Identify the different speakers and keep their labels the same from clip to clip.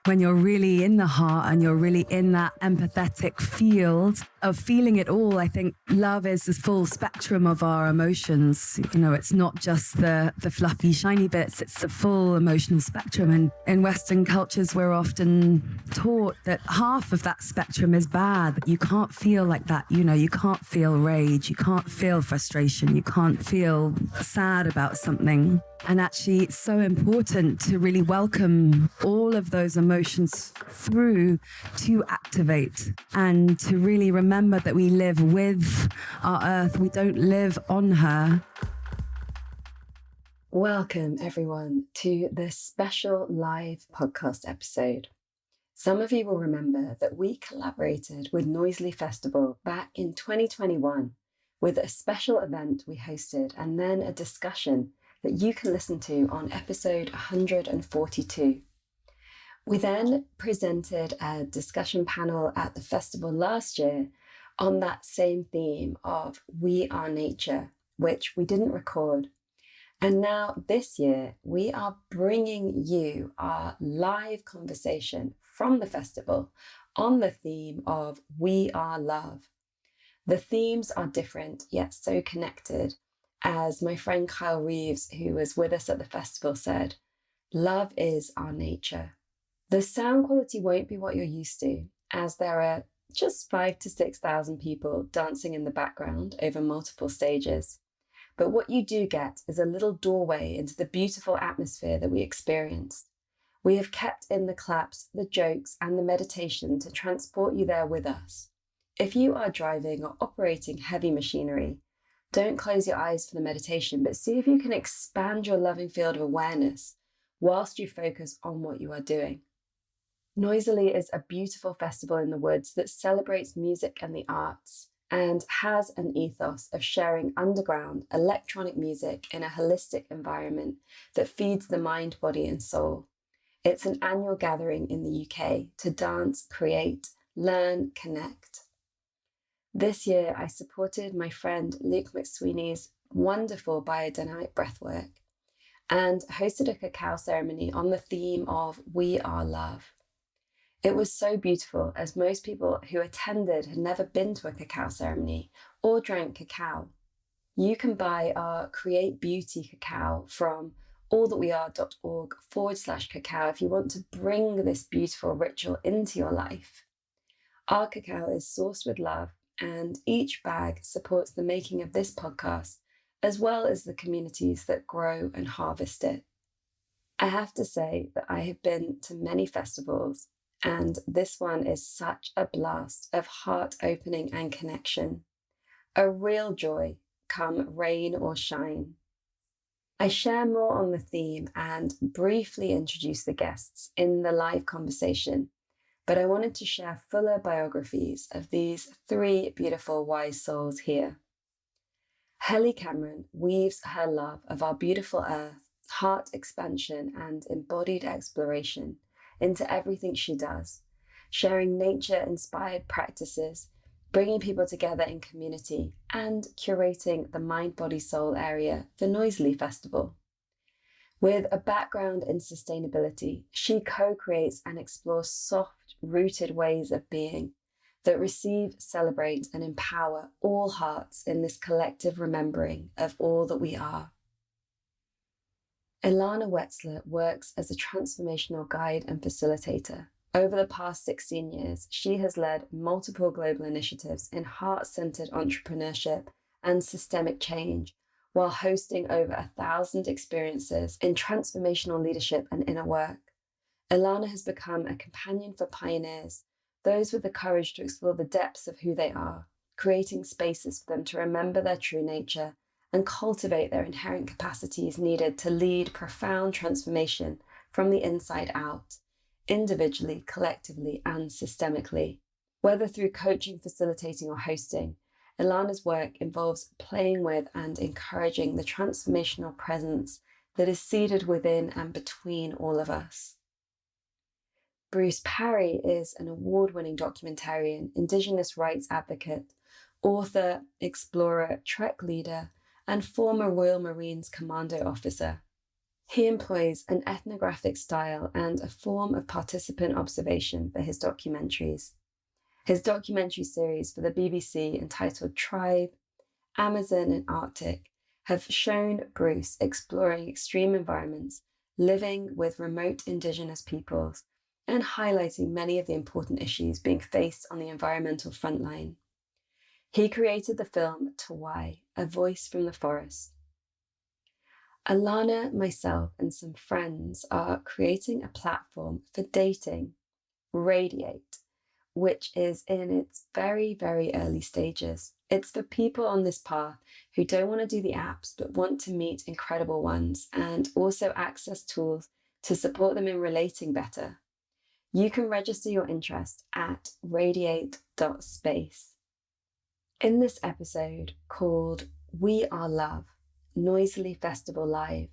Speaker 1: when you're really in the heart and you're really in that empathetic field of feeling it all. I think love is the full spectrum of our emotions. You know, it's not just the fluffy, shiny bits, it's the full emotional spectrum. And in Western cultures, we're often taught that half of that spectrum is bad. You can't feel like that. You know, you can't feel rage, you can't feel frustration, you can't feel sad about something. And actually, it's so important to really welcome all of those emotions through to activate and to really remember that we live with our earth. We don't live on her.
Speaker 2: Welcome, everyone, to this special live podcast episode. Some of you will remember that we collaborated with Noisily Festival back in 2021 with a special event we hosted and then a discussion that you can listen to on episode 142. We then presented a discussion panel at the festival last year on that same theme of We Are Nature, which we didn't record. And now this year, we are bringing you our live conversation from the festival on the theme of We Are Love. The themes are different, yet so connected. As my friend Kyle Reeves, who was with us at the festival, said, love is our nature. The sound quality won't be what you're used to, as there are just 5,000 to 6,000 people dancing in the background over multiple stages. But what you do get is a little doorway into the beautiful atmosphere that we experienced. We have kept in the claps, the jokes, and the meditation to transport you there with us. If you are driving or operating heavy machinery, don't close your eyes for the meditation, but see if you can expand your loving field of awareness whilst you focus on what you are doing. Noisily is a beautiful festival in the woods that celebrates music and the arts and has an ethos of sharing underground electronic music in a holistic environment that feeds the mind, body, and soul. It's an annual gathering in the UK to dance, create, learn, connect. This year, I supported my friend Luke McSweeney's wonderful biodynamic breathwork and hosted a cacao ceremony on the theme of We Are Love. It was so beautiful, as most people who attended had never been to a cacao ceremony or drank cacao. You can buy our Create Beauty cacao from allthatweare.org/cacao if you want to bring this beautiful ritual into your life. Our cacao is sourced with love, and each bag supports the making of this podcast, as well as the communities that grow and harvest it. I have to say that I have been to many festivals, and this one is such a blast of heart opening and connection. A real joy, come rain or shine. I share more on the theme and briefly introduce the guests in the live conversation, but I wanted to share fuller biographies of these three beautiful wise souls here. Hely Cameron weaves her love of our beautiful earth, heart expansion, and embodied exploration into everything she does, sharing nature-inspired practices, bringing people together in community, and curating the Mind, Body, Soul area for Noisily Festival. With a background in sustainability, she co-creates and explores soft-rooted ways of being that receive, celebrate, and empower all hearts in this collective remembering of all that we are. Ilana Wetzler works as a transformational guide and facilitator. Over the past 16 years, she has led multiple global initiatives in heart-centered entrepreneurship and systemic change, while hosting over 1,000 experiences in transformational leadership and inner work. Ilana has become a companion for pioneers, those with the courage to explore the depths of who they are, creating spaces for them to remember their true nature and cultivate their inherent capacities needed to lead profound transformation from the inside out, individually, collectively, and systemically. Whether through coaching, facilitating, or hosting, Ilana's work involves playing with and encouraging the transformational presence that is seated within and between all of us. Bruce Parry is an award-winning documentarian, Indigenous rights advocate, author, explorer, trek leader, and former Royal Marines Commando officer. He employs an ethnographic style and a form of participant observation for his documentaries. His documentary series for the BBC entitled Tribe, Amazon and Arctic have shown Bruce exploring extreme environments, living with remote indigenous peoples, and highlighting many of the important issues being faced on the environmental frontline. He created the film Tawai, A Voice from the Forest. Ilana, myself, and some friends are creating a platform for dating, Radiate, which is in its very, very early stages. It's for people on this path who don't want to do the apps but want to meet incredible ones and also access tools to support them in relating better. You can register your interest at radiate.space. In this episode called We Are Love, Noisily Festival Live,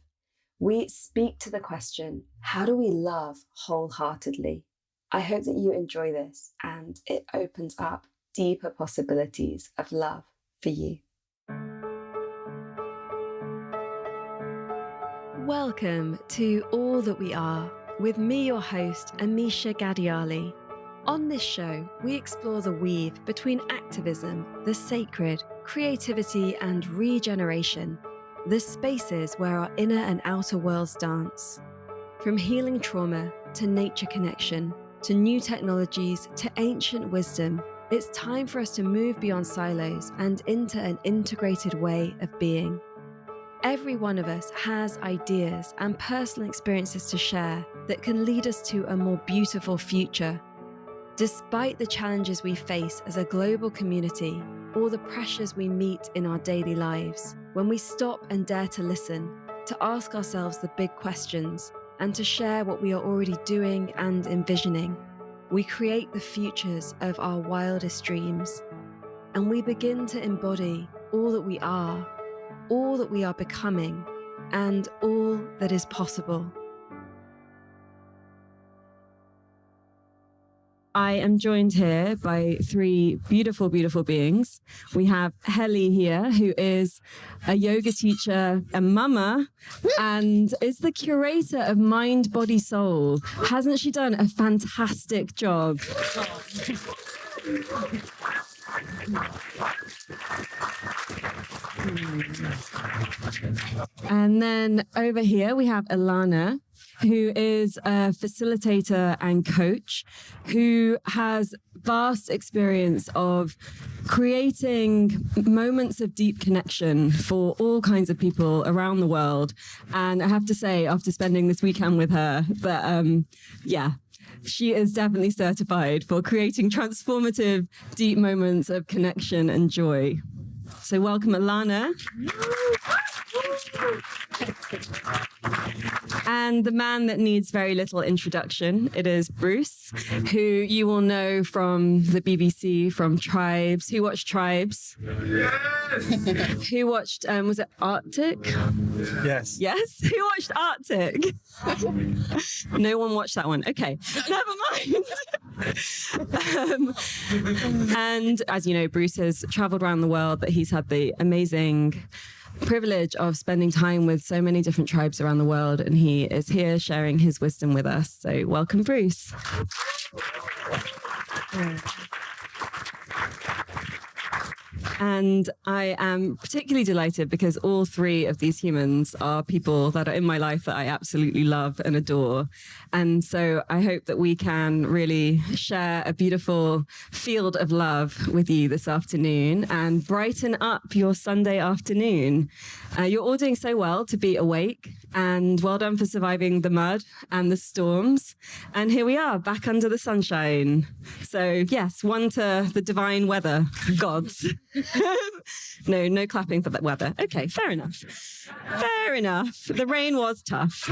Speaker 2: we speak to the question, how do we love wholeheartedly? I hope that you enjoy this and it opens up deeper possibilities of love for you.
Speaker 3: Welcome to All That We Are, with me, your host, Amisha Gadiali. On this show, we explore the weave between activism, the sacred, creativity, and regeneration, the spaces where our inner and outer worlds dance. From healing trauma to nature connection, to new technologies to ancient wisdom, it's time for us to move beyond silos and into an integrated way of being. Every one of us has ideas and personal experiences to share that can lead us to a more beautiful future. Despite the challenges we face as a global community or the pressures we meet in our daily lives, when we stop and dare to listen, to ask ourselves the big questions, and to share what we are already doing and envisioning, we create the futures of our wildest dreams. And we begin to embody all that we are becoming, and all that is possible. I am joined here by three beautiful, beautiful beings. We have Hely here, who is a yoga teacher, a mama, and is the curator of Mind, Body, Soul. Hasn't she done a fantastic job? And then over here we have Ilana, who is a facilitator and coach who has vast experience of creating moments of deep connection for all kinds of people around the world. And I have to say, after spending this weekend with her, that, she is definitely certified for creating transformative, deep moments of connection and joy. So welcome, Ilana. And the man that needs very little introduction, it is Bruce, who you will know from the BBC, from Tribes. Who watched Tribes? Yes! Who watched, was it Arctic?
Speaker 4: Yes.
Speaker 3: Yes? Who watched Arctic? No one watched that one. Okay, never mind. And as you know, Bruce has traveled around the world, but he's had the amazing privilege of spending time with so many different tribes around the world, and he is here sharing his wisdom with us. So welcome, Bruce. And I am particularly delighted because all three of these humans are people that are in my life that I absolutely love and adore. And so I hope that we can really share a beautiful field of love with you this afternoon and brighten up your Sunday afternoon. You're all doing so well to be awake, and well done for surviving the mud and the storms. And here we are, back under the sunshine. So yes, one to the divine weather gods. No clapping for that weather. Okay, fair enough. Fair enough. The rain was tough.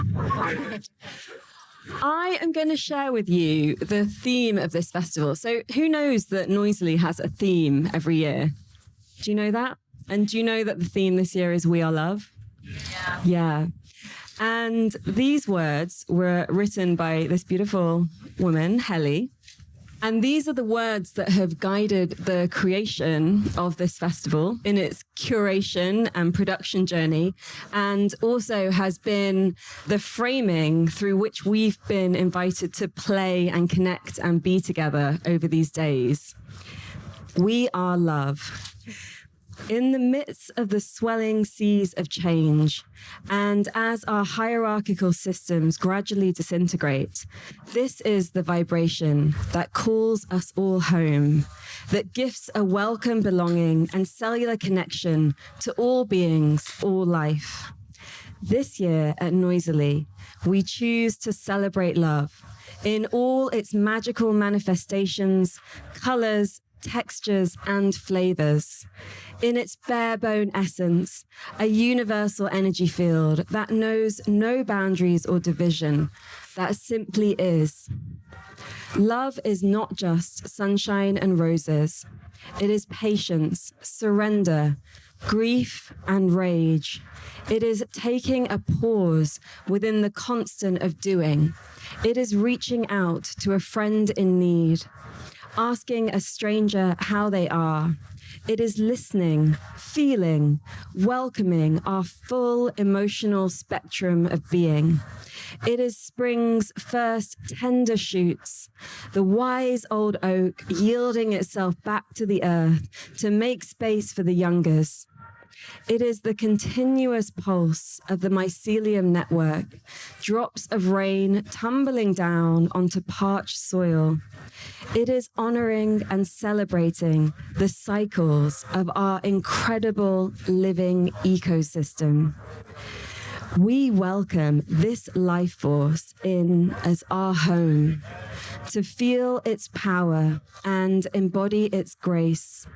Speaker 3: I am going to share with you the theme of this festival. So who knows that Noisily has a theme every year? Do you know that? And do you know that the theme this year is We Are Love? Yeah. And these words were written by this beautiful woman, Hely,
Speaker 4: And these are the words that have guided the creation of this festival in its curation and production journey, and also has been the framing through which we've been invited to play and connect and be together over these days. We are love. In the midst of the swelling seas of change, and as our hierarchical systems gradually disintegrate, this is the vibration that calls us all home, that gifts a welcome belonging and cellular connection to all beings, all life. This year at Noisily, we choose to celebrate love in all its magical manifestations, colors, textures, and flavors. In its bare-bone essence, a universal energy field that knows no boundaries or division, that simply is. Love is not just sunshine and roses. It is patience, surrender, grief, and rage. It is taking a pause within the constant of doing. It is reaching out to a friend in need, asking a stranger how they are. It is listening, feeling, welcoming our full emotional spectrum of being. It is spring's first tender shoots, the wise old oak yielding itself back to the earth to make space for the youngers. It is the continuous pulse of the mycelium network, drops of rain tumbling down onto parched soil. It is honoring and celebrating the cycles of our incredible living ecosystem. We welcome this life force in as our home, to feel its power and embody its grace,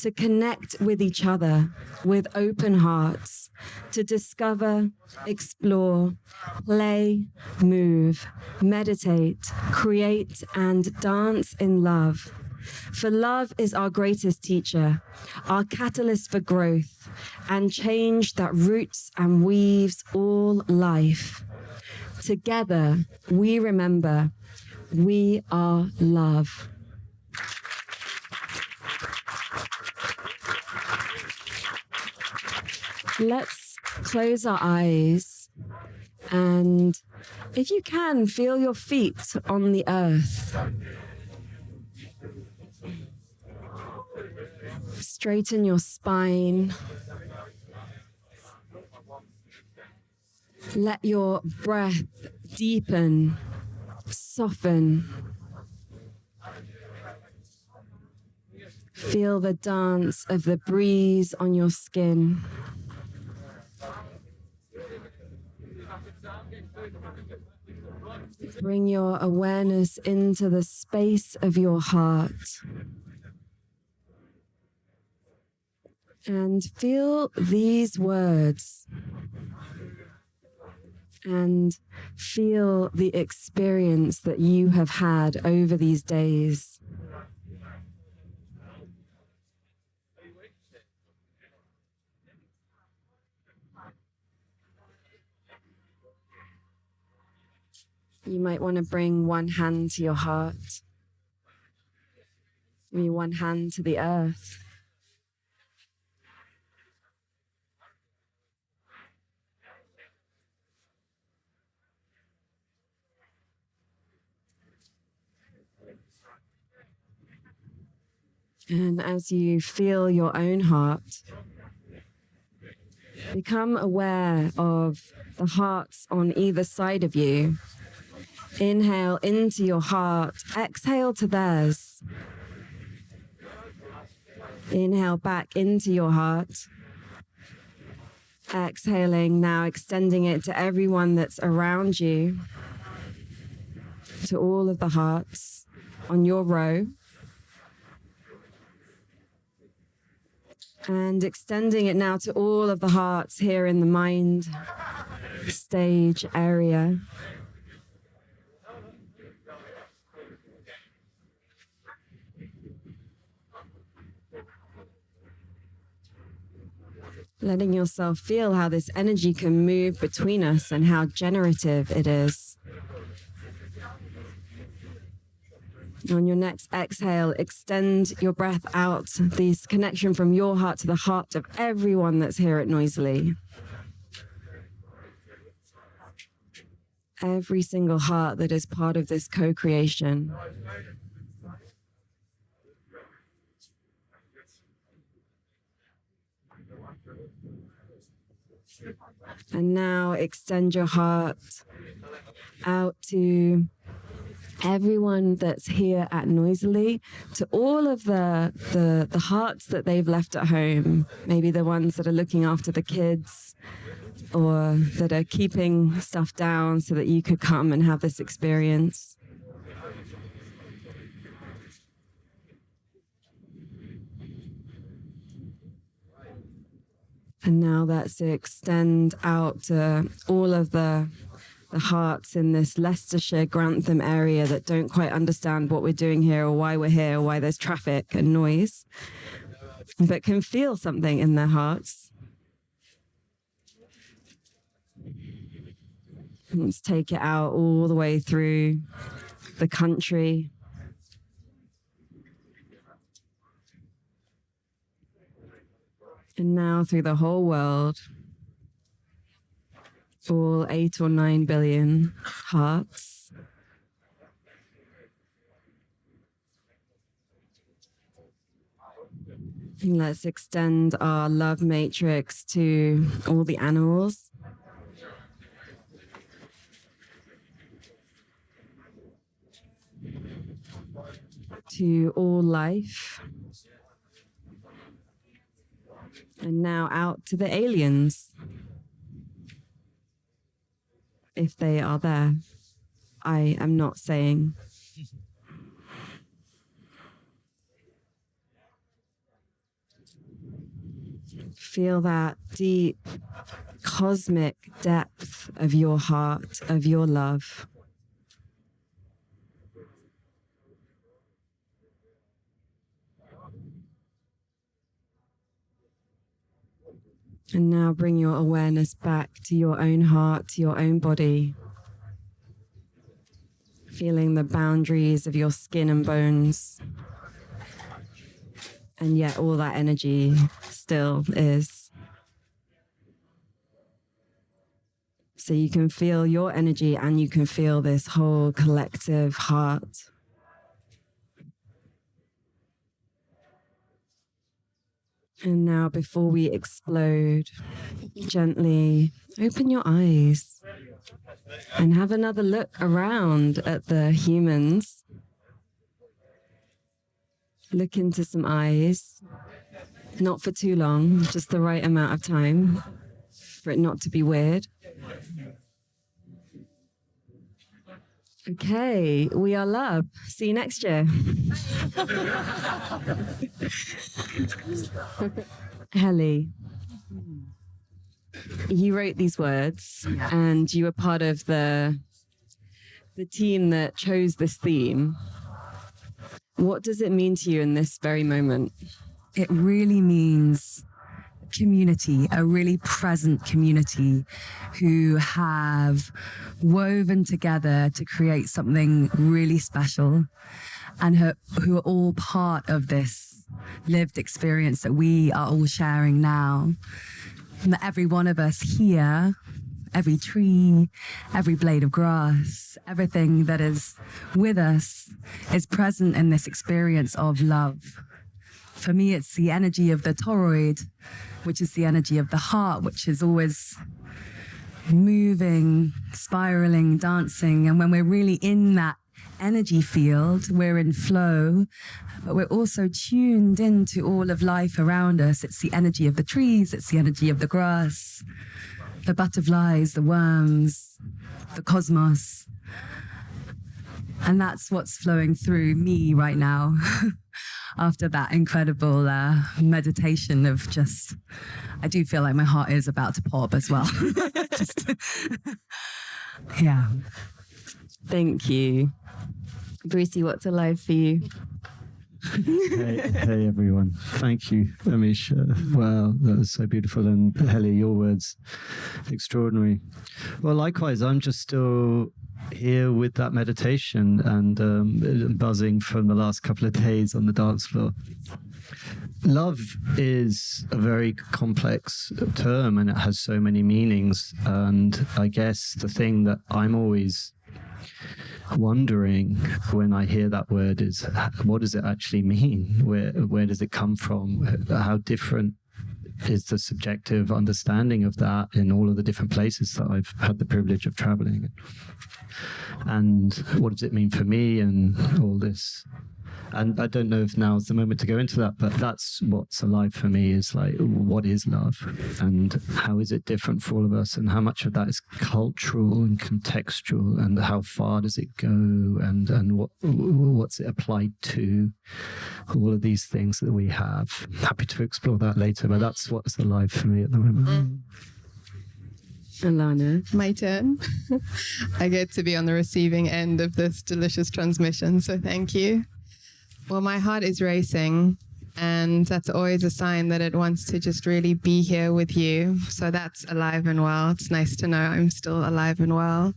Speaker 4: to connect with each other with open hearts, to discover, explore, play, move, meditate, create, and dance in love. For love is our greatest teacher, our catalyst for growth and change that roots and weaves all life. Together, we remember we are love. Let's close our eyes and, if you can, feel your feet on the earth. Straighten your spine. Let your breath deepen, soften. Feel the dance of the breeze on your skin. Bring your awareness into the space of your heart. And feel these words. And feel the experience that you have had over these days. You might want to bring one hand to your heart, maybe one hand to the earth. And as you feel your own heart, become aware of the hearts on either side of you. Inhale into your heart, exhale to theirs. Inhale back into your heart. Exhaling, now extending it to everyone that's around you, to all of the hearts on your row. And extending it now to all of the hearts here in the mind stage area. Letting yourself feel how this energy can move between us and how generative it is. On your next exhale, extend your breath out, this connection from your heart to the heart of everyone that's here at Noisily. Every single heart that is part of this co-creation. And now extend your heart out to everyone that's here at Noisily, to all of the hearts that they've left at home, maybe the ones that are looking after the kids or that are keeping stuff down so that you could come and have this experience. And now let's extend out to all of the hearts in this Leicestershire, Grantham area that don't quite understand what we're doing here or why we're here or why there's traffic and noise, but can feel something in their hearts. Let's take it out all the way through the country. And now through the whole world, all 8 or 9 billion hearts. And let's extend our love matrix to all the animals. To all life. And now out to the aliens. If they are there. I am not saying. Feel that deep cosmic depth of your heart, of your love. And now bring your awareness back to your own heart, to your own body. Feeling the boundaries of your skin and bones. And yet all that energy still is. So you can feel your energy and you can feel this whole collective heart. And now before we explode, gently open your eyes and have another look around at the humans. Look into some eyes, not for too long, just the right amount of time for it not to be weird. Okay, we are love. See you next year. Hely, you wrote these words and you were part of the team that chose this theme. What does it mean to you in this very moment?
Speaker 1: It really means community, a really present community who have woven together to create something really special and who are all part of this lived experience that we are all sharing now. And that every one of us here, every tree, every blade of grass, everything that is with us is present in this experience of love. For me, it's the energy of the toroid, which is the energy of the heart, which is always moving, spiraling, dancing. And when we're really in that energy field, we're in flow, but we're also tuned into all of life around us. It's the energy of the trees, it's the energy of the grass, the butterflies, the worms, the cosmos. And that's what's flowing through me right now after that incredible meditation of just, I do feel like my heart is about to pop as well. Just, yeah.
Speaker 4: Thank you. Brucey, what's alive for you?
Speaker 5: Hey everyone. Thank you, Amisha. Wow, that was so beautiful. And Hely, your words, extraordinary. Well, likewise, I'm just still here with that meditation and buzzing from the last couple of days on the dance floor. Love is a very complex term and it has so many meanings. And I guess the thing that I'm always wondering when I hear that word is, what does it actually mean? Where does it come from? How different is the subjective understanding of that in all of the different places that I've had the privilege of traveling? And what does it mean for me and all this? And I don't know if now is the moment to go into that, but that's what's alive for me, is like, what is love and how is it different for all of us, and how much of that is cultural and contextual, and how far does it go, and what's it applied to, all of these things that we have. Happy to explore that later, but that's what's alive for me at the moment.
Speaker 4: Ilana.
Speaker 6: My turn. I get to be on the receiving end of this delicious transmission, so thank you. Well, my heart is racing, and that's always a sign that it wants to just really be here with you. So that's alive and well. It's nice to know I'm still alive and well.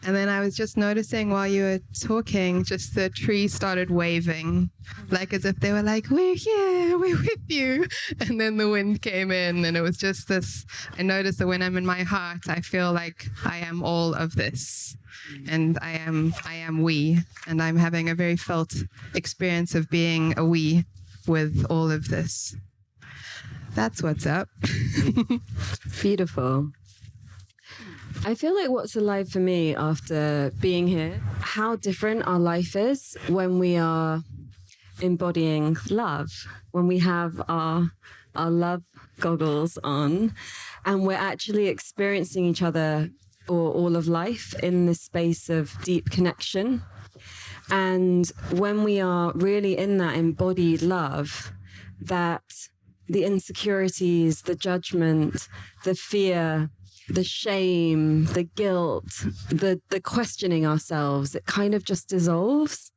Speaker 6: And then I was just noticing while you were talking, just the trees started waving, like as if they were like, we're here, we're with you. And then the wind came in, and it was just this, I noticed that when I'm in my heart, I feel like I am all of this. And I am we, and I'm having a very felt experience of being a we with all of this. That's what's up.
Speaker 4: Beautiful. I feel like what's alive for me after being here, how different our life is when we are embodying love, when we have our love goggles on, and we're actually experiencing each other or all of life in this space of deep connection. And when we are really in that embodied love, that the insecurities, the judgment, the fear, the shame, the guilt, the questioning ourselves, it kind of just dissolves.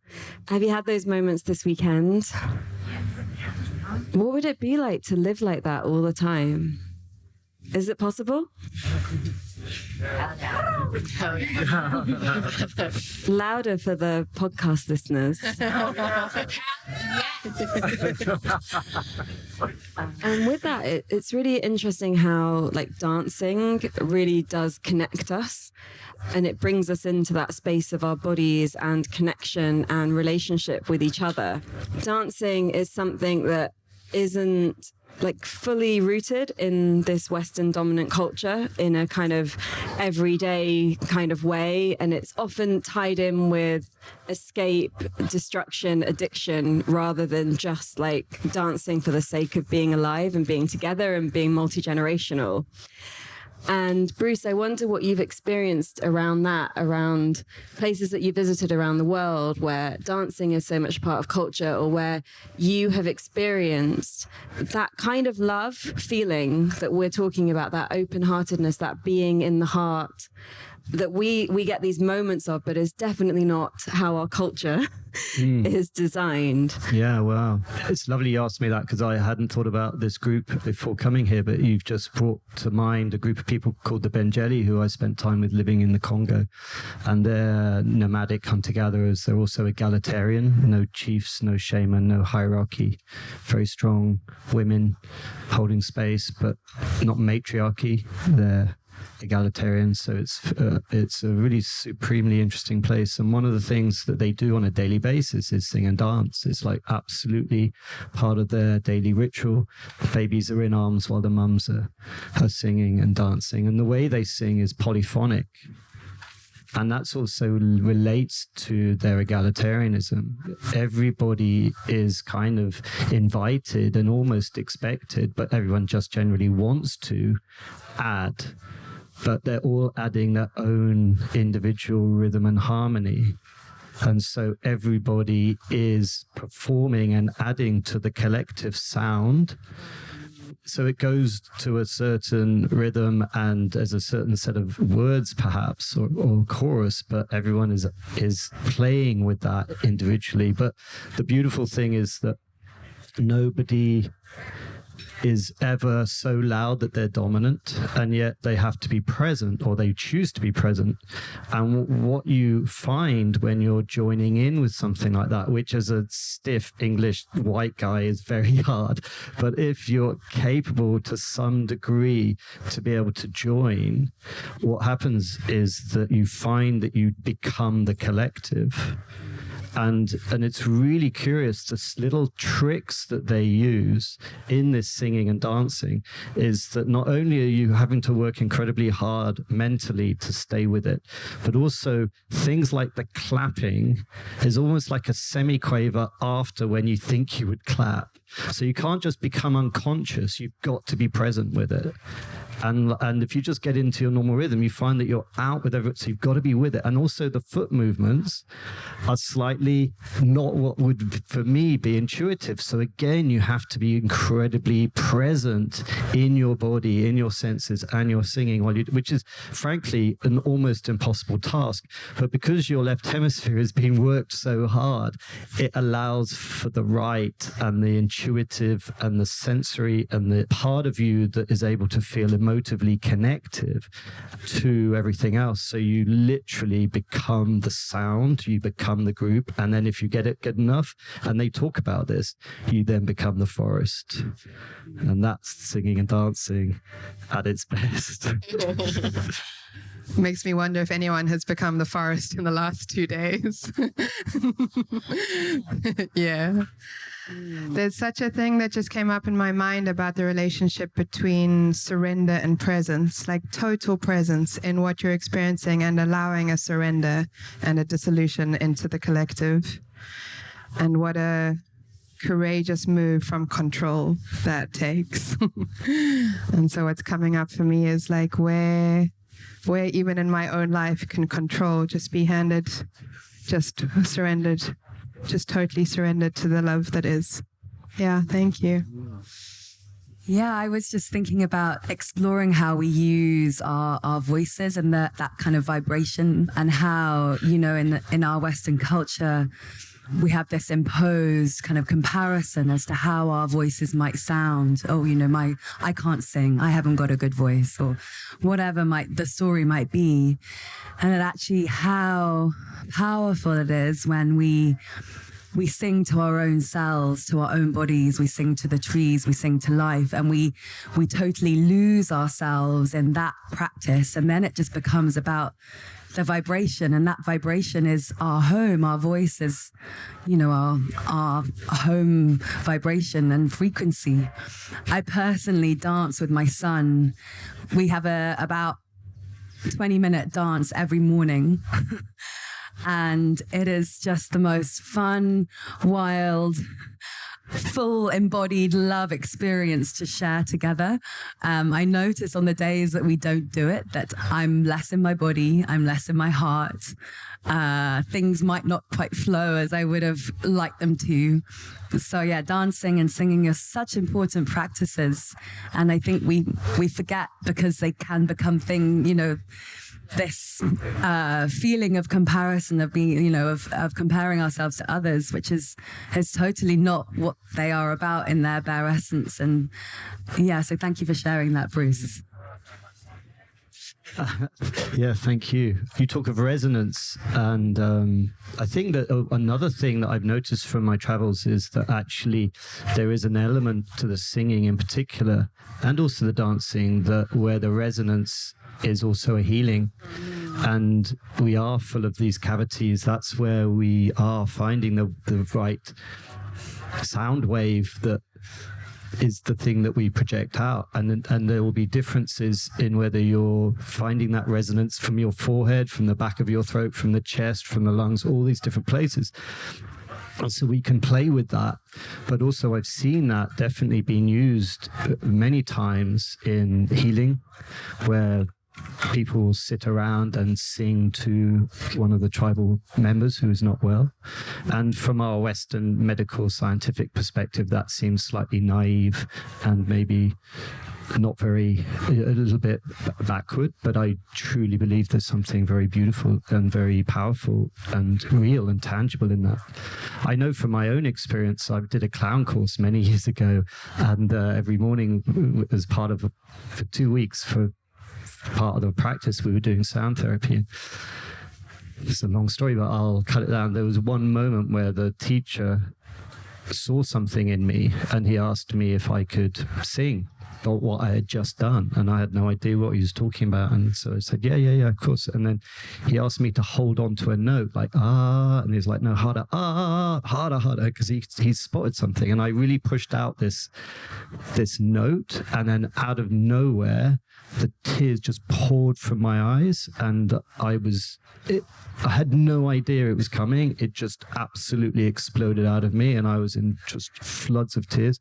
Speaker 4: Have you had those moments this weekend? What would it be like to live like that all the time? Is it possible? Louder for the podcast listeners. And with that, it's really interesting how like dancing really does connect us, and it brings us into that space of our bodies and connection and relationship with each other. Dancing is something that isn't like fully rooted in this Western dominant culture in a kind of everyday kind of way. And it's often tied in with escape, destruction, addiction, rather than just like dancing for the sake of being alive and being together and being multi-generational. And Bruce, I wonder what you've experienced around that, around places that you visited around the world where dancing is so much part of culture, or where you have experienced that kind of love feeling that we're talking about, that open-heartedness, that being in the heart, that we get these moments of, but is definitely not how our culture is designed.
Speaker 5: Yeah, wow. It's lovely you asked me that, because I hadn't thought about this group before coming here, but you've just brought to mind a group of people called the Benjeli, who I spent time with living in the Congo. And they're nomadic hunter-gatherers. They're also egalitarian, no chiefs, no shaman, no hierarchy. Very strong women holding space, but not matriarchy. They're egalitarian, so it's a really supremely interesting place. And one of the things that they do on a daily basis is sing and dance. It's like absolutely part of their daily ritual. Babies are in arms while the mums are singing and dancing, and the way they sing is polyphonic. And that's also relates to their egalitarianism. Everybody is kind of invited and almost expected, but everyone just generally wants to add. But they're all adding their own individual rhythm and harmony. And so everybody is performing and adding to the collective sound so it goes to a certain rhythm and there's a certain set of words perhaps or chorus, but everyone is playing with that individually. But the beautiful thing is that nobody is ever so loud that they're dominant, and yet they have to be present, or they choose to be present. And what you find when you're joining in with something like that, which as a stiff English white guy is very hard, but if you're capable to some degree to be able to join, what happens is that you find that you become the collective. And it's really curious, the little tricks that they use in this singing and dancing is that not only are you having to work incredibly hard mentally to stay with it, but also things like the clapping is almost like a semi-quaver after when you think you would clap. So you can't just become unconscious, you've got to be present with it. And if you just get into your normal rhythm, you find that you're out with everything, so you've got to be with it. And also the foot movements are slightly not what would, for me, be intuitive. So again, you have to be incredibly present in your body, in your senses, and your singing, which is, frankly, an almost impossible task. But because your left hemisphere is being worked so hard, it allows for the right and the intuitive and the sensory and the part of you that is able to feel emotively connective to everything else. So you literally become the sound, you become the group, and then if you get it good enough, and they talk about this, you then become the forest. And that's singing and dancing at its best.
Speaker 6: Makes me wonder if anyone has become the forest in the last 2 days. Yeah. There's such a thing that just came up in my mind about the relationship between surrender and presence, like total presence in what you're experiencing and allowing a surrender and a dissolution into the collective. And what a courageous move from control that takes. And so what's coming up for me is like where even in my own life can control just be handed, just surrendered, just totally surrendered to the love that is. Yeah, thank you.
Speaker 1: Yeah, I was just thinking about exploring how we use our voices and that kind of vibration, and how, you know, in our Western culture, we have this imposed kind of comparison as to how our voices might sound. Oh, you know, I can't sing, I haven't got a good voice, or whatever the story might be. And actually how powerful it is when we sing to our own selves, to our own bodies, we sing to the trees, we sing to life, and we totally lose ourselves in that practice. And then it just becomes about the vibration, and that vibration is our home. Our voice is, you know, our home vibration and frequency. I personally dance with my son. We have about 20-minute dance every morning. And it is just the most fun, wild, full embodied love experience to share together. I notice on the days that we don't do it, that I'm less in my body, I'm less in my heart. Things might not quite flow as I would have liked them to. So yeah, dancing and singing are such important practices. And I think we forget, because they can become this feeling of comparison, of being, you know, of comparing ourselves to others, which is totally not what they are about in their bare essence. And yeah, so thank you for sharing that, Bruce.
Speaker 5: Yeah, thank you. You talk of resonance, and I think that another thing that I've noticed from my travels is that actually there is an element to the singing in particular, and also the dancing, that where the resonance is also a healing. And we are full of these cavities. That's where we are finding the right sound wave that is the thing that we project out. And there will be differences in whether you're finding that resonance from your forehead, from the back of your throat, from the chest, from the lungs, all these different places. And so we can play with that. But also I've seen that definitely being used many times in healing, where people will sit around and sing to one of the tribal members who is not well. And from our Western medical scientific perspective, that seems slightly naive and maybe not very, a little bit backward, but I truly believe there's something very beautiful and very powerful and real and tangible in that. I know from my own experience, I did a clown course many years ago, and every morning as part of, for 2 weeks, for part of the practice, we were doing sound therapy. It's a long story, but I'll cut it down. There was one moment where the teacher saw something in me, and he asked me if I could sing or what I had just done, and I had no idea what he was talking about. And so I said, yeah, of course. And then he asked me to hold on to a note, like and he's like, no, harder, harder, because he spotted something. And I really pushed out this note, and then out of nowhere, the tears just poured from my eyes, and I had no idea it was coming. It just absolutely exploded out of me, and I was in just floods of tears.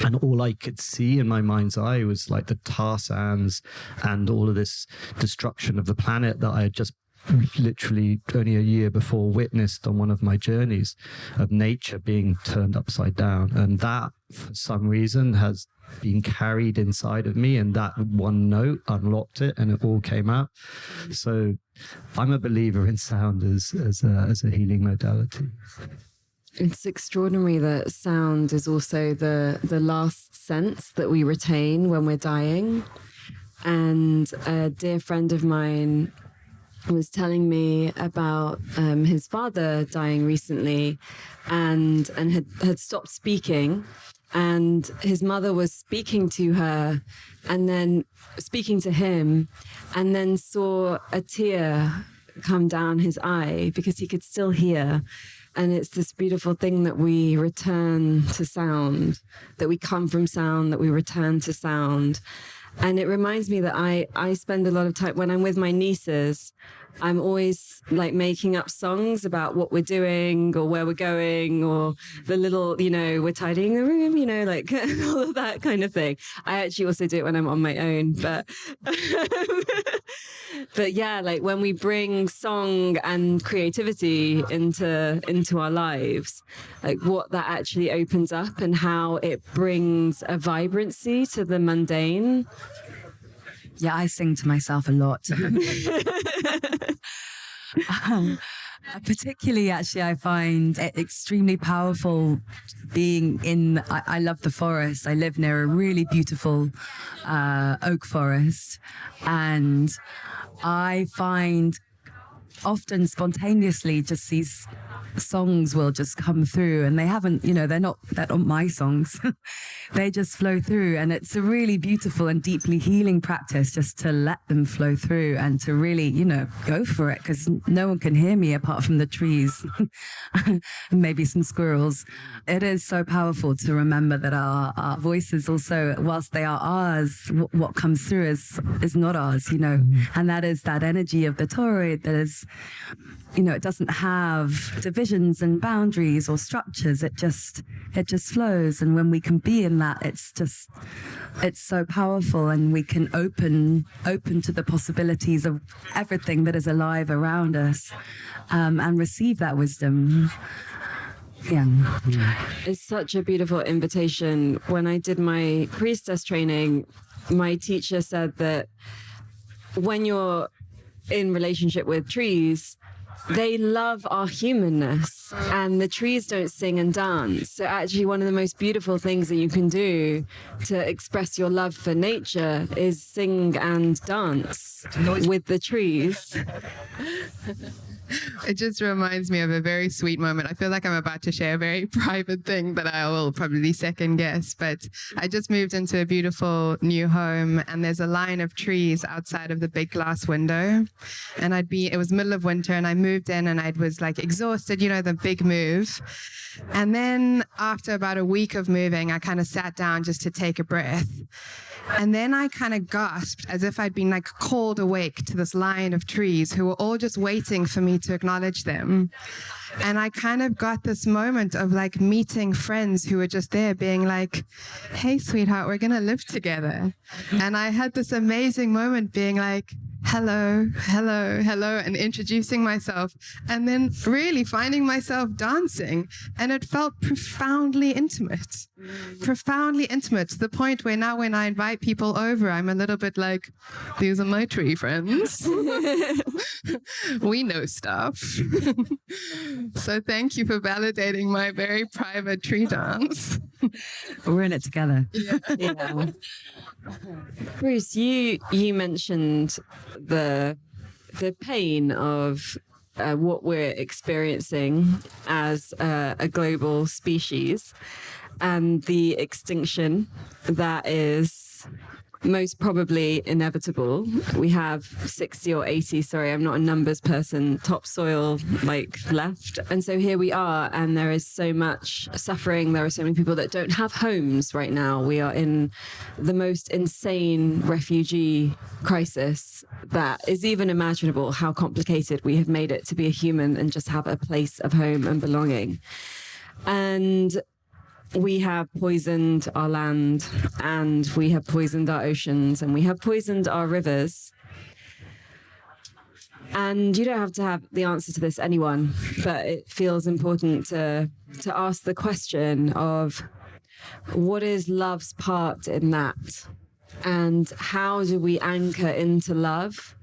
Speaker 5: And all I could see in my mind's eye was like the tar sands and all of this destruction of the planet that I had just literally only a year before witnessed on one of my journeys of nature being turned upside down. And that, for some reason, has been carried inside of me, and that one note unlocked it and it all came out. So I'm a believer in sound as a healing modality.
Speaker 4: It's extraordinary that sound is also the last sense that we retain when we're dying. And a dear friend of mine was telling me about his father dying recently and had stopped speaking. And his mother was speaking to her and then speaking to him, and then saw a tear come down his eye because he could still hear. And it's this beautiful thing that we return to sound, that we come from sound, that we return to sound. And it reminds me that I spend a lot of time when I'm with my nieces. I'm always like making up songs about what we're doing or where we're going, or the little, we're tidying the room, like all of that kind of thing. I actually also do it when I'm on my own, but but yeah, like when we bring song and creativity into our lives, like what that actually opens up and how it brings a vibrancy to the mundane.
Speaker 1: Yeah, I sing to myself a lot. Particularly, actually, I find it extremely powerful being in, I love the forest. I live near a really beautiful oak forest. And I find often spontaneously just these songs will just come through, and they haven't, they're not my songs. They just flow through, and it's a really beautiful and deeply healing practice just to let them flow through and to really, go for it, because no one can hear me apart from the trees and maybe some squirrels. It is so powerful to remember that our voices also, whilst they are ours, what comes through is not ours, and that is that energy of the toroid that is, it doesn't have divisions and boundaries or structures. It just flows. And when we can be in that, it's so powerful, and we can open to the possibilities of everything that is alive around us, and receive that wisdom. Yeah.
Speaker 4: It's such a beautiful invitation. When I did my priestess training, my teacher said that when you're in relationship with trees, they love our humanness, and the trees don't sing and dance. So actually one of the most beautiful things that you can do to express your love for nature is sing and dance with the trees.
Speaker 6: It just reminds me of a very sweet moment. I feel like I'm about to share a very private thing that I will probably second guess, but I just moved into a beautiful new home, and there's a line of trees outside of the big glass window. And it was middle of winter, and I moved in, and I was like exhausted, the big move. And then after about a week of moving, I kind of sat down just to take a breath. And then I kind of gasped as if I'd been like called awake to this line of trees who were all just waiting for me to acknowledge them. And I kind of got this moment of like meeting friends who were just there being like, hey, sweetheart, we're going to live together. And I had this amazing moment being like, hello, hello, hello, and introducing myself, and then really finding myself dancing. And it felt profoundly intimate to the point where now when I invite people over, I'm a little bit like, these are my tree friends. We know stuff. So thank you for validating my very private tree dance.
Speaker 1: We're in it together.
Speaker 4: Yeah. Bruce, you mentioned the pain of what we're experiencing as a global species and the extinction that is most probably inevitable. We have 60 or 80, sorry, I'm not a numbers person, topsoil left. And so here we are, and there is so much suffering. There are so many people that don't have homes right now. We are in the most insane refugee crisis that is even imaginable, how complicated we have made it to be a human and just have a place of home and belonging. And we have poisoned our land, and we have poisoned our oceans, and we have poisoned our rivers. And you don't have to have the answer to this, anyone, but it feels important to ask the question of what is love's part in that? And how do we anchor into love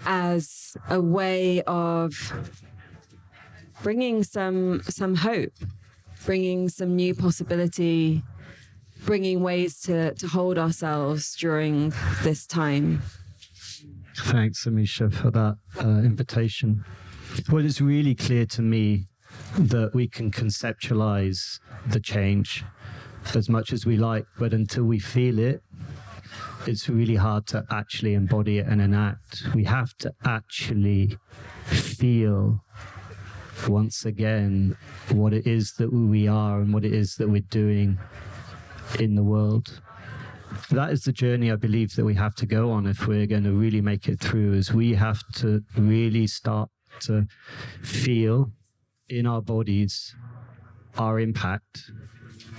Speaker 4: as a way of bringing some hope, bringing some new possibility, bringing ways to hold ourselves during this time?
Speaker 5: Thanks, Amisha, for that invitation. Well, it's really clear to me that we can conceptualize the change as much as we like, but until we feel it, it's really hard to actually embody it and enact. We have to actually feel once again what it is that we are and what it is that we're doing in the world. That is the journey I believe that we have to go on if we're going to really make it through, is we have to really start to feel in our bodies our impact,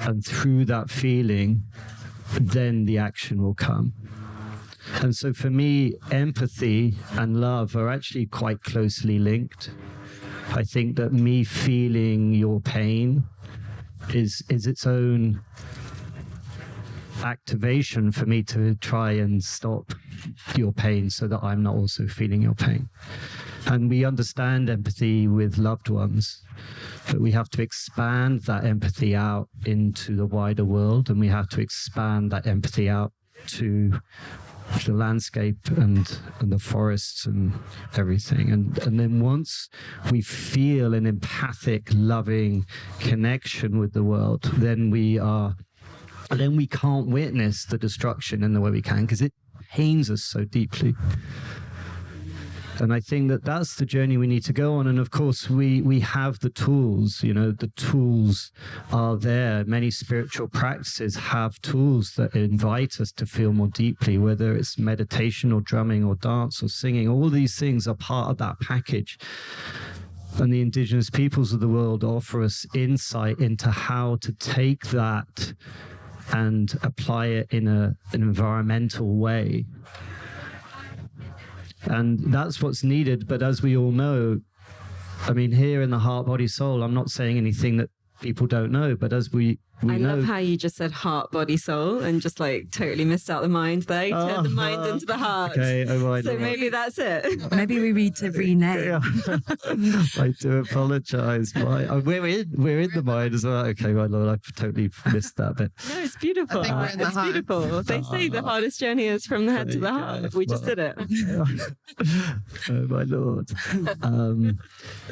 Speaker 5: and through that feeling then the action will come. And so for me, empathy and love are actually quite closely linked. I think that me feeling your pain is its own activation for me to try and stop your pain so that I'm not also feeling your pain. And we understand empathy with loved ones, but we have to expand that empathy out into the wider world, and we have to expand that empathy out to the landscape and the forests and everything. And then once we feel an empathic, loving connection with the world, then we can't witness the destruction in the way we can, because it pains us so deeply. And I think that that's the journey we need to go on. And of course, we have the tools, the tools are there. Many spiritual practices have tools that invite us to feel more deeply, whether it's meditation or drumming or dance or singing. All these things are part of that package. And the indigenous peoples of the world offer us insight into how to take that and apply it in an environmental way. And that's what's needed. But as we all know, I mean, here in the Heart, Body, Soul, I'm not saying anything that people don't know, but as we
Speaker 4: I
Speaker 5: know...
Speaker 4: love how you just said heart, body, soul, and just totally missed out the mind there. You turned the mind into the heart.
Speaker 5: Okay,
Speaker 4: so maybe that's it.
Speaker 1: Maybe we need to rename.
Speaker 5: Yeah. I do apologize. We're in the mind as well. Okay, my lord, I've totally missed that bit.
Speaker 4: No, it's beautiful.
Speaker 6: I think we're in the
Speaker 4: It's
Speaker 6: heart.
Speaker 4: beautiful. They say the hardest journey is from the head to the heart. We just did it.
Speaker 5: Oh, my lord.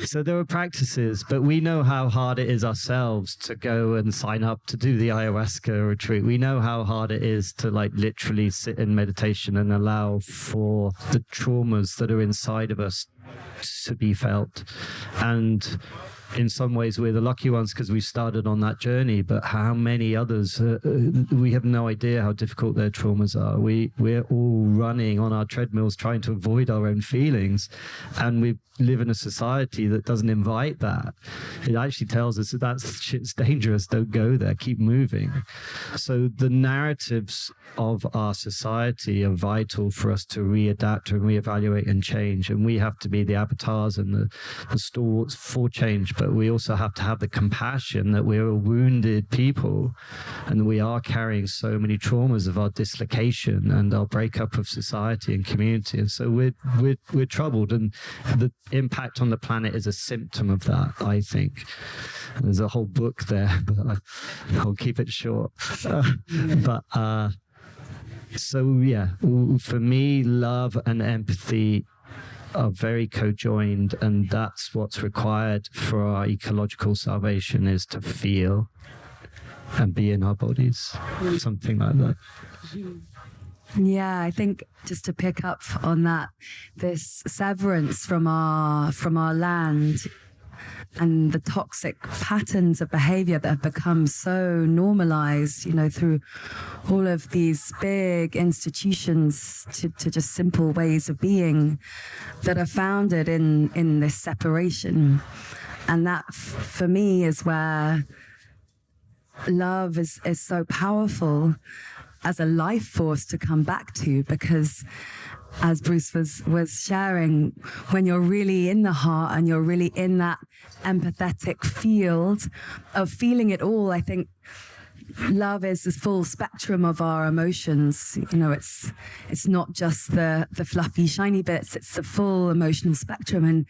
Speaker 5: So there are practices, but we know how hard it is ourselves to go and sign up to do the ayahuasca retreat. We know how hard it is to literally sit in meditation and allow for the traumas that are inside of us to be felt. And in some ways we're the lucky ones because we started on that journey, but how many others, we have no idea how difficult their traumas are. We're all running on our treadmills trying to avoid our own feelings, and we live in a society that doesn't invite that. It actually tells us that shit's dangerous, don't go there, keep moving. So the narratives of our society are vital for us to readapt and reevaluate and change, and we have to be the avatars and the stalwarts for change, but we also have to have the compassion that we're a wounded people and we are carrying so many traumas of our dislocation and our breakup of society and community, and so we're troubled, and the impact on the planet is a symptom of that, I think. There's a whole book there, but I'll keep it short. So yeah, for me, love and empathy are very co-joined, and that's what's required for our ecological salvation, is to feel and be in our bodies, something like that.
Speaker 1: Yeah, I think just to pick up on that, this severance from our land and the toxic patterns of behavior that have become so normalized, through all of these big institutions to just simple ways of being that are founded in this separation. And that, for me, is where love is so powerful as a life force to come back to, because as Bruce was sharing, when you're really in the heart and you're really in that empathetic field of feeling it all, I think love is the full spectrum of our emotions. It's not just the fluffy, shiny bits, it's the full emotional spectrum. And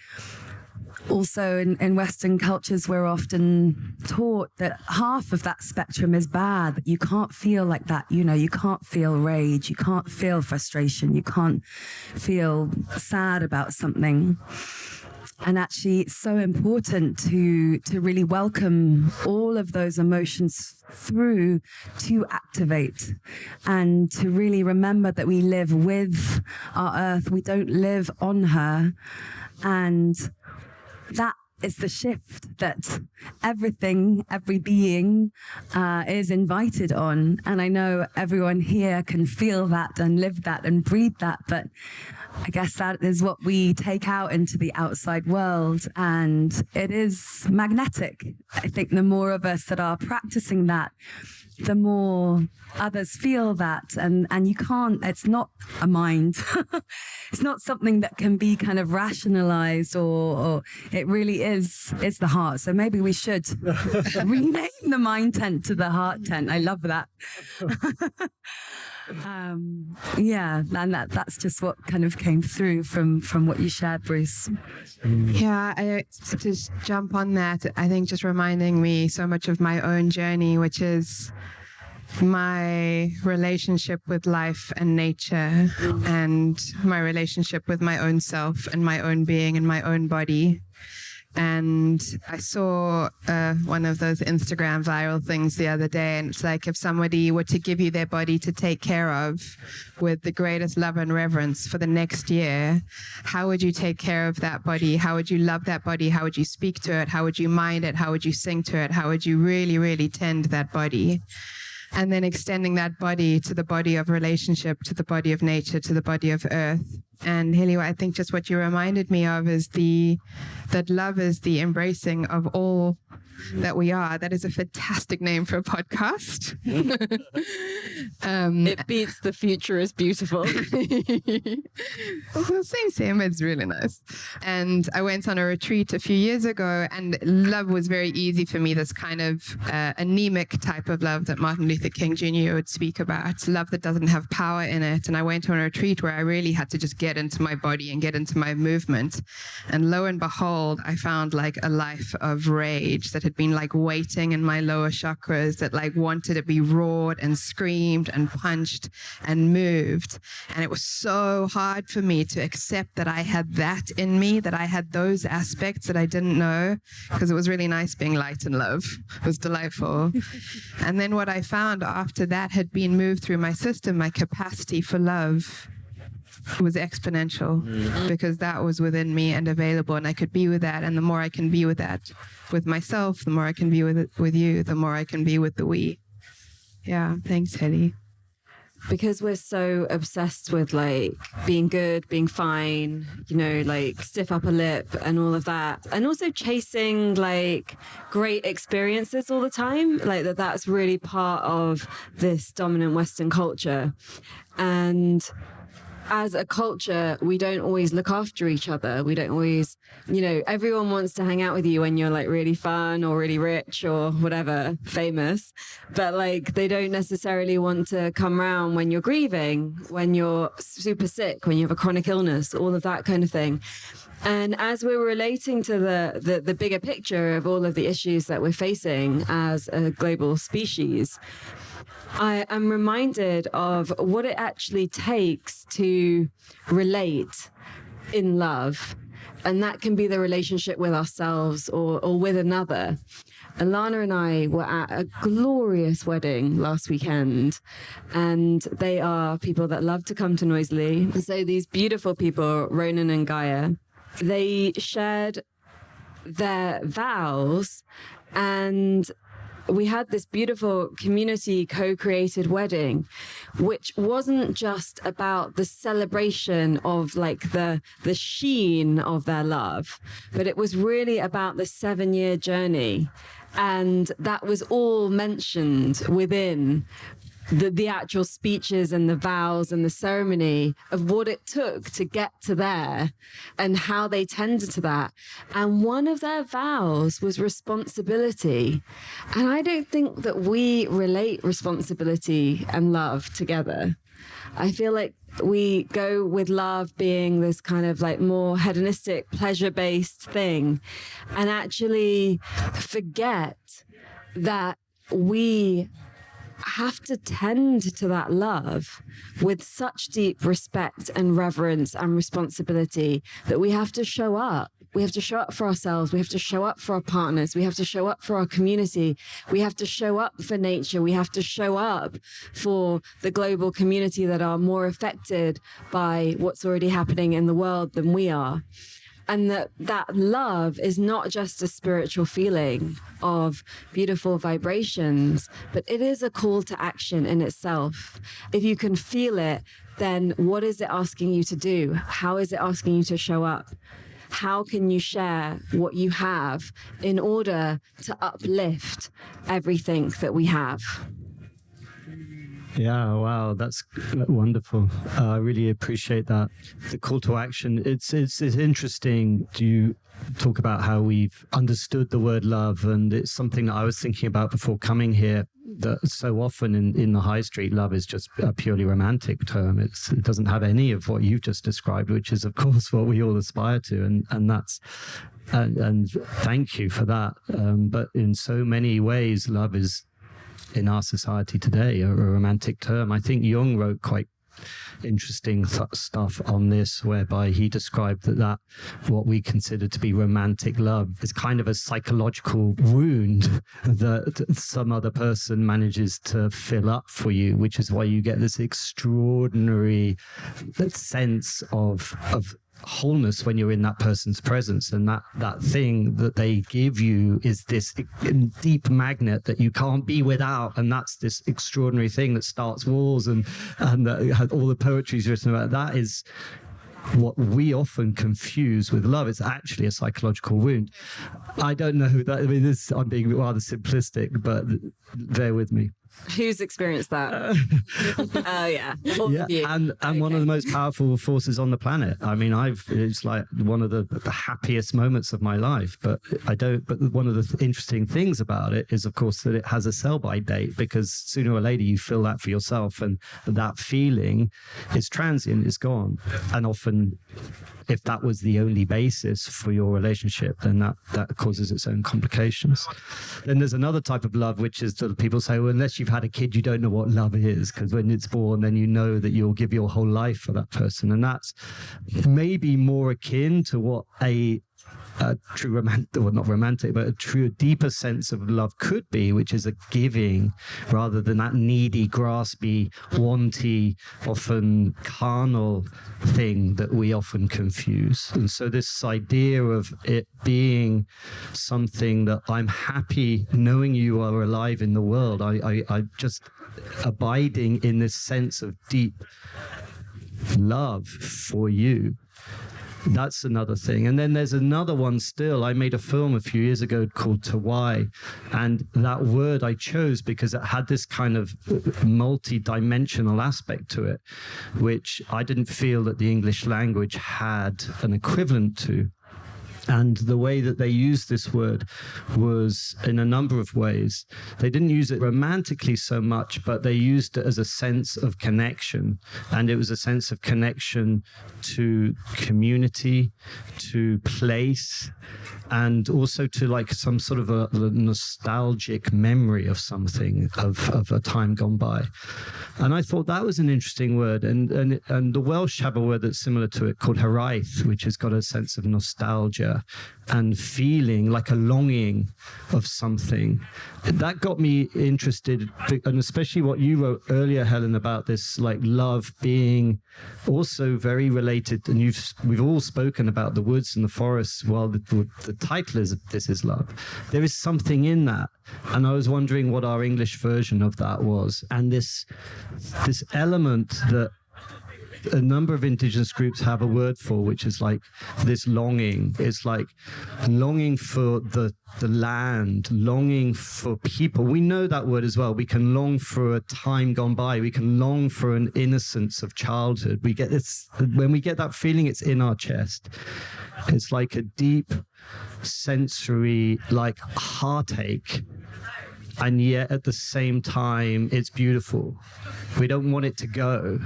Speaker 1: also in Western cultures, we're often taught that half of that spectrum is bad, that you can't feel like that. You can't feel rage, you can't feel frustration, you can't feel sad about something. And actually, it's so important to really welcome all of those emotions through, to activate, and to really remember that we live with our earth. We don't live on her. And that is the shift that every being is invited on. And I know everyone here can feel that and live that and breathe that, but I guess that is what we take out into the outside world, and it is magnetic. I think the more of us that are practicing that, the more others feel that, and you can't, it's not a mind. It's not something that can be kind of rationalized, or it really is, it's the heart. So maybe we should rename the mind tent to the heart tent. I love that. And that's just what kind of came through from what you shared, Bruce.
Speaker 6: Yeah, to just jump on that, I think just reminding me so much of my own journey, which is my relationship with life and nature, and my relationship with my own self and my own being and my own body. And I saw one of those Instagram viral things the other day, and it's like, if somebody were to give you their body to take care of with the greatest love and reverence for the next year, how would you take care of that body? How would you love that body? How would you speak to it? How would you mind it? How would you sing to it? How would you really, really tend that body? And then extending that body to the body of relationship, to the body of nature, to the body of earth. And Hely, I think just what you reminded me of is that love is the embracing of all that we are. That is a fantastic name for a podcast.
Speaker 4: It beats The Future is Beautiful.
Speaker 6: Well, same. It's really nice. And I went on a retreat a few years ago, and love was very easy for me, this kind of anemic type of love that Martin Luther King Jr. would speak about, love that doesn't have power in it. And I went on a retreat where I really had to just get into my body and get into my movement. And lo and behold, I found like a life of rage that had been like waiting in my lower chakras, that like wanted to be roared and screamed and punched and moved. And it was so hard for me to accept that I had that in me, that I had those aspects that I didn't know, because it was really nice being light and love. It was delightful. And then what I found after that had been moved through my system, my capacity for love was exponential because that was within me and available, and I could be with that. And the more I can be with that with myself, the more I can be with you, the more I can be with the we. Yeah, thanks, Hely.
Speaker 4: Because we're so obsessed with like being good, being fine, you know, like stiff upper lip and all of that. And also chasing like great experiences all the time. Like that's really part of this dominant Western culture. And as a culture, we don't always look after each other. We don't always, you know, everyone wants to hang out with you when you're like really fun or really rich or whatever, famous. But like they don't necessarily want to come around when you're grieving, when you're super sick, when you have a chronic illness, all of that kind of thing. And as we're relating to the bigger picture of all of the issues that we're facing as a global species, I am reminded of what it actually takes to relate in love. And that can be the relationship with ourselves or with another. Ilana and I were at a glorious wedding last weekend, and they are people that love to come to Noisily. So these beautiful people, Ronan and Gaia, they shared their vows, and we had this beautiful community co-created wedding, which wasn't just about the celebration of like the sheen of their love, but it was really about the 7-year journey. And that was all mentioned within the actual speeches and the vows and the ceremony of what it took to get to there and how they tended to that. And one of their vows was responsibility. And I don't think that we relate responsibility and love together. I feel like we go with love being this kind of like more hedonistic, pleasure-based thing, and actually forget that we have to tend to that love with such deep respect and reverence and responsibility that we have to show up. We have to show up for ourselves. We have to show up for our partners. We have to show up for our community. We have to show up for nature. We have to show up for the global community that are more affected by what's already happening in the world than we are. And that love is not just a spiritual feeling of beautiful vibrations, but it is a call to action in itself. If you can feel it, then what is it asking you to do? How is it asking you to show up? How can you share what you have in order to uplift everything that we have?
Speaker 5: Yeah, wow, that's wonderful. I really appreciate that. The call to action, it's interesting. You talk about how we've understood the word love, and it's something that I was thinking about before coming here, that so often in the high street, love is just a purely romantic term. It doesn't have any of what you've just described, which is, of course, what we all aspire to, and that's and thank you for that. But in so many ways, love is, in our society today, a romantic term. I think Jung wrote quite interesting stuff on this, whereby he described that what we consider to be romantic love is kind of a psychological wound that some other person manages to fill up for you, which is why you get this extraordinary sense of wholeness when you're in that person's presence, and that thing that they give you is this deep magnet that you can't be without, and that's this extraordinary thing that starts wars and that all the poetry is written about. That is what we often confuse with love. It's actually a psychological wound. I don't know who that, I mean, I'm being rather simplistic, but bear with me.
Speaker 4: Who's experienced that? Oh, yeah. All of you.
Speaker 5: And one of the most powerful forces on the planet. I mean, it's like one of the happiest moments of my life, but one of the interesting things about it is, of course, that it has a sell-by date, because sooner or later you feel that for yourself, and that feeling is transient, it's gone. And often, if that was the only basis for your relationship, then that causes its own complications. Then there's another type of love, which is that people say, well, unless you've had a kid, you don't know what love is, because when it's born, then you know that you'll give your whole life for that person. And that's maybe more akin to what a a true romantic, well, not romantic, but a true deeper sense of love could be, which is a giving rather than that needy, graspy, wanty, often carnal thing that we often confuse. And so this idea of it being something that I'm happy knowing you are alive in the world, I just abiding in this sense of deep love for you. That's another thing. And then there's another one still. I made a film a few years ago called To Why. And that word I chose because it had this kind of multi-dimensional aspect to it, which I didn't feel that the English language had an equivalent to. And the way that they used this word was in a number of ways. They didn't use it romantically so much, but they used it as a sense of connection. And it was a sense of connection to community, to place, and also to like some sort of a nostalgic memory of something, of a time gone by. And I thought that was an interesting word. And the Welsh have a word that's similar to it called haraith, which has got a sense of nostalgia and feeling, like a longing of something. That got me interested, and especially what you wrote earlier, Helen, about this like love being also very related. And we've all spoken about the woods and the forests. Well, the title is This Is Love. There is something in that. And I was wondering what our English version of that was. And this element that a number of indigenous groups have a word for, which is like this longing. It's like longing for the land, longing for people. We know that word as well. We can long for a time gone by. We can long for an innocence of childhood. We get this, when we get that feeling, it's in our chest. It's like a deep sensory, like heartache. And yet at the same time, it's beautiful. We don't want it to go.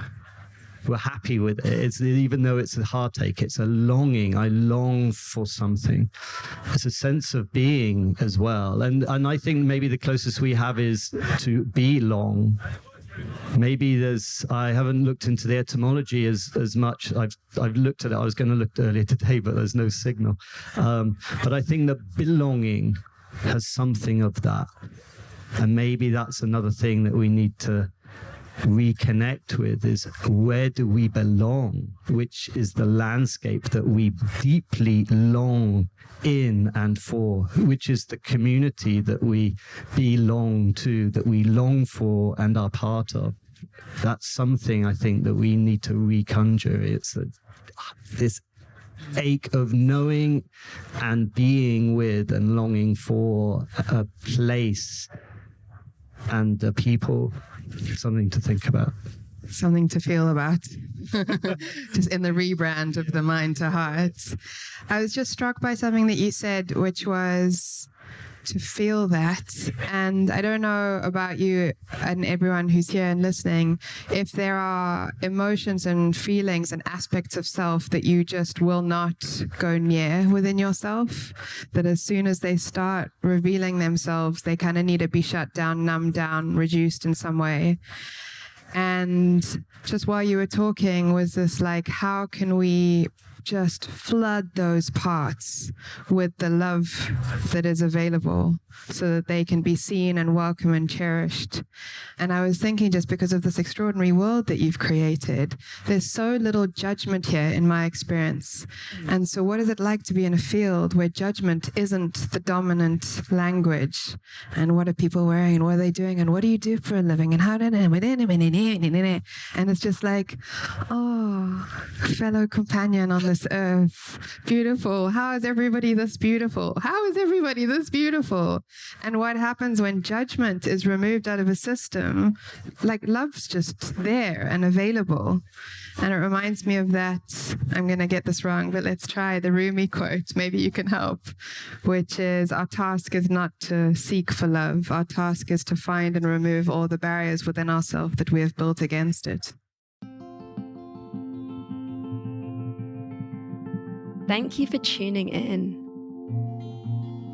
Speaker 5: We're happy with it. It's, even though it's a heartache, it's a longing. I long for something. It's a sense of being as well. And I think maybe the closest we have is to belong. Maybe I haven't looked into the etymology as much. I've looked at it. I was going to look earlier today, but there's no signal. But I think that belonging has something of that. And maybe that's another thing that we need to reconnect with, is where do we belong, which is the landscape that we deeply long in and for, which is the community that we belong to, that we long for and are part of. That's something I think that we need to reconjure. It's this ache of knowing and being with and longing for a place and a people. Something to think about.
Speaker 6: Something to feel about. Just in the rebrand of the mind to heart. I was just struck by something that you said, which was to feel that. And I don't know about you and everyone who's here and listening, if there are emotions and feelings and aspects of self that you just will not go near within yourself, that as soon as they start revealing themselves, they kind of need to be shut down, numbed down, reduced in some way. And just while you were talking was this like, how can we just flood those parts with the love that is available so that they can be seen and welcome and cherished. And I was thinking, just because of this extraordinary world that you've created, there's so little judgment here in my experience. And so what is it like to be in a field where judgment isn't the dominant language? And what are people wearing and what are they doing and what do you do for a living and how and it's just like, oh, fellow companion on this earth, beautiful. How is everybody this beautiful? How is everybody this beautiful? And what happens when judgment is removed out of a system? Like, love's just there and available. And it reminds me of that, I'm going to get this wrong, but let's try the Rumi quote. Maybe you can help, which is, our task is not to seek for love. Our task is to find and remove all the barriers within ourselves that we have built against it.
Speaker 3: Thank you for tuning in.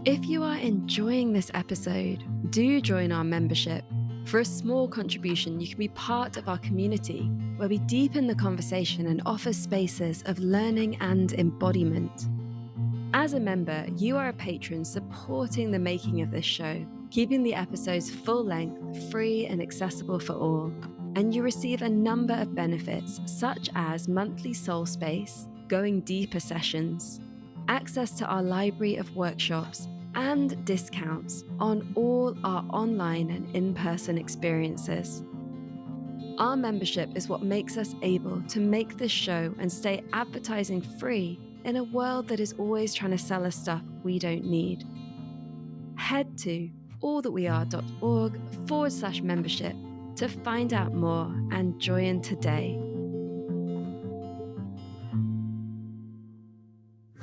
Speaker 3: If you are enjoying this episode, do join our membership. For a small contribution, you can be part of our community, where we deepen the conversation and offer spaces of learning and embodiment. As a member, you are a patron supporting the making of this show, keeping the episodes full length, free and accessible for all. And you receive a number of benefits, such as monthly soul space, going deeper sessions, access to our library of workshops, and discounts on all our online and in-person experiences. Our membership is what makes us able to make this show and stay advertising free in a world that is always trying to sell us stuff we don't need. Head to allthatweare.org/membership to find out more and join today.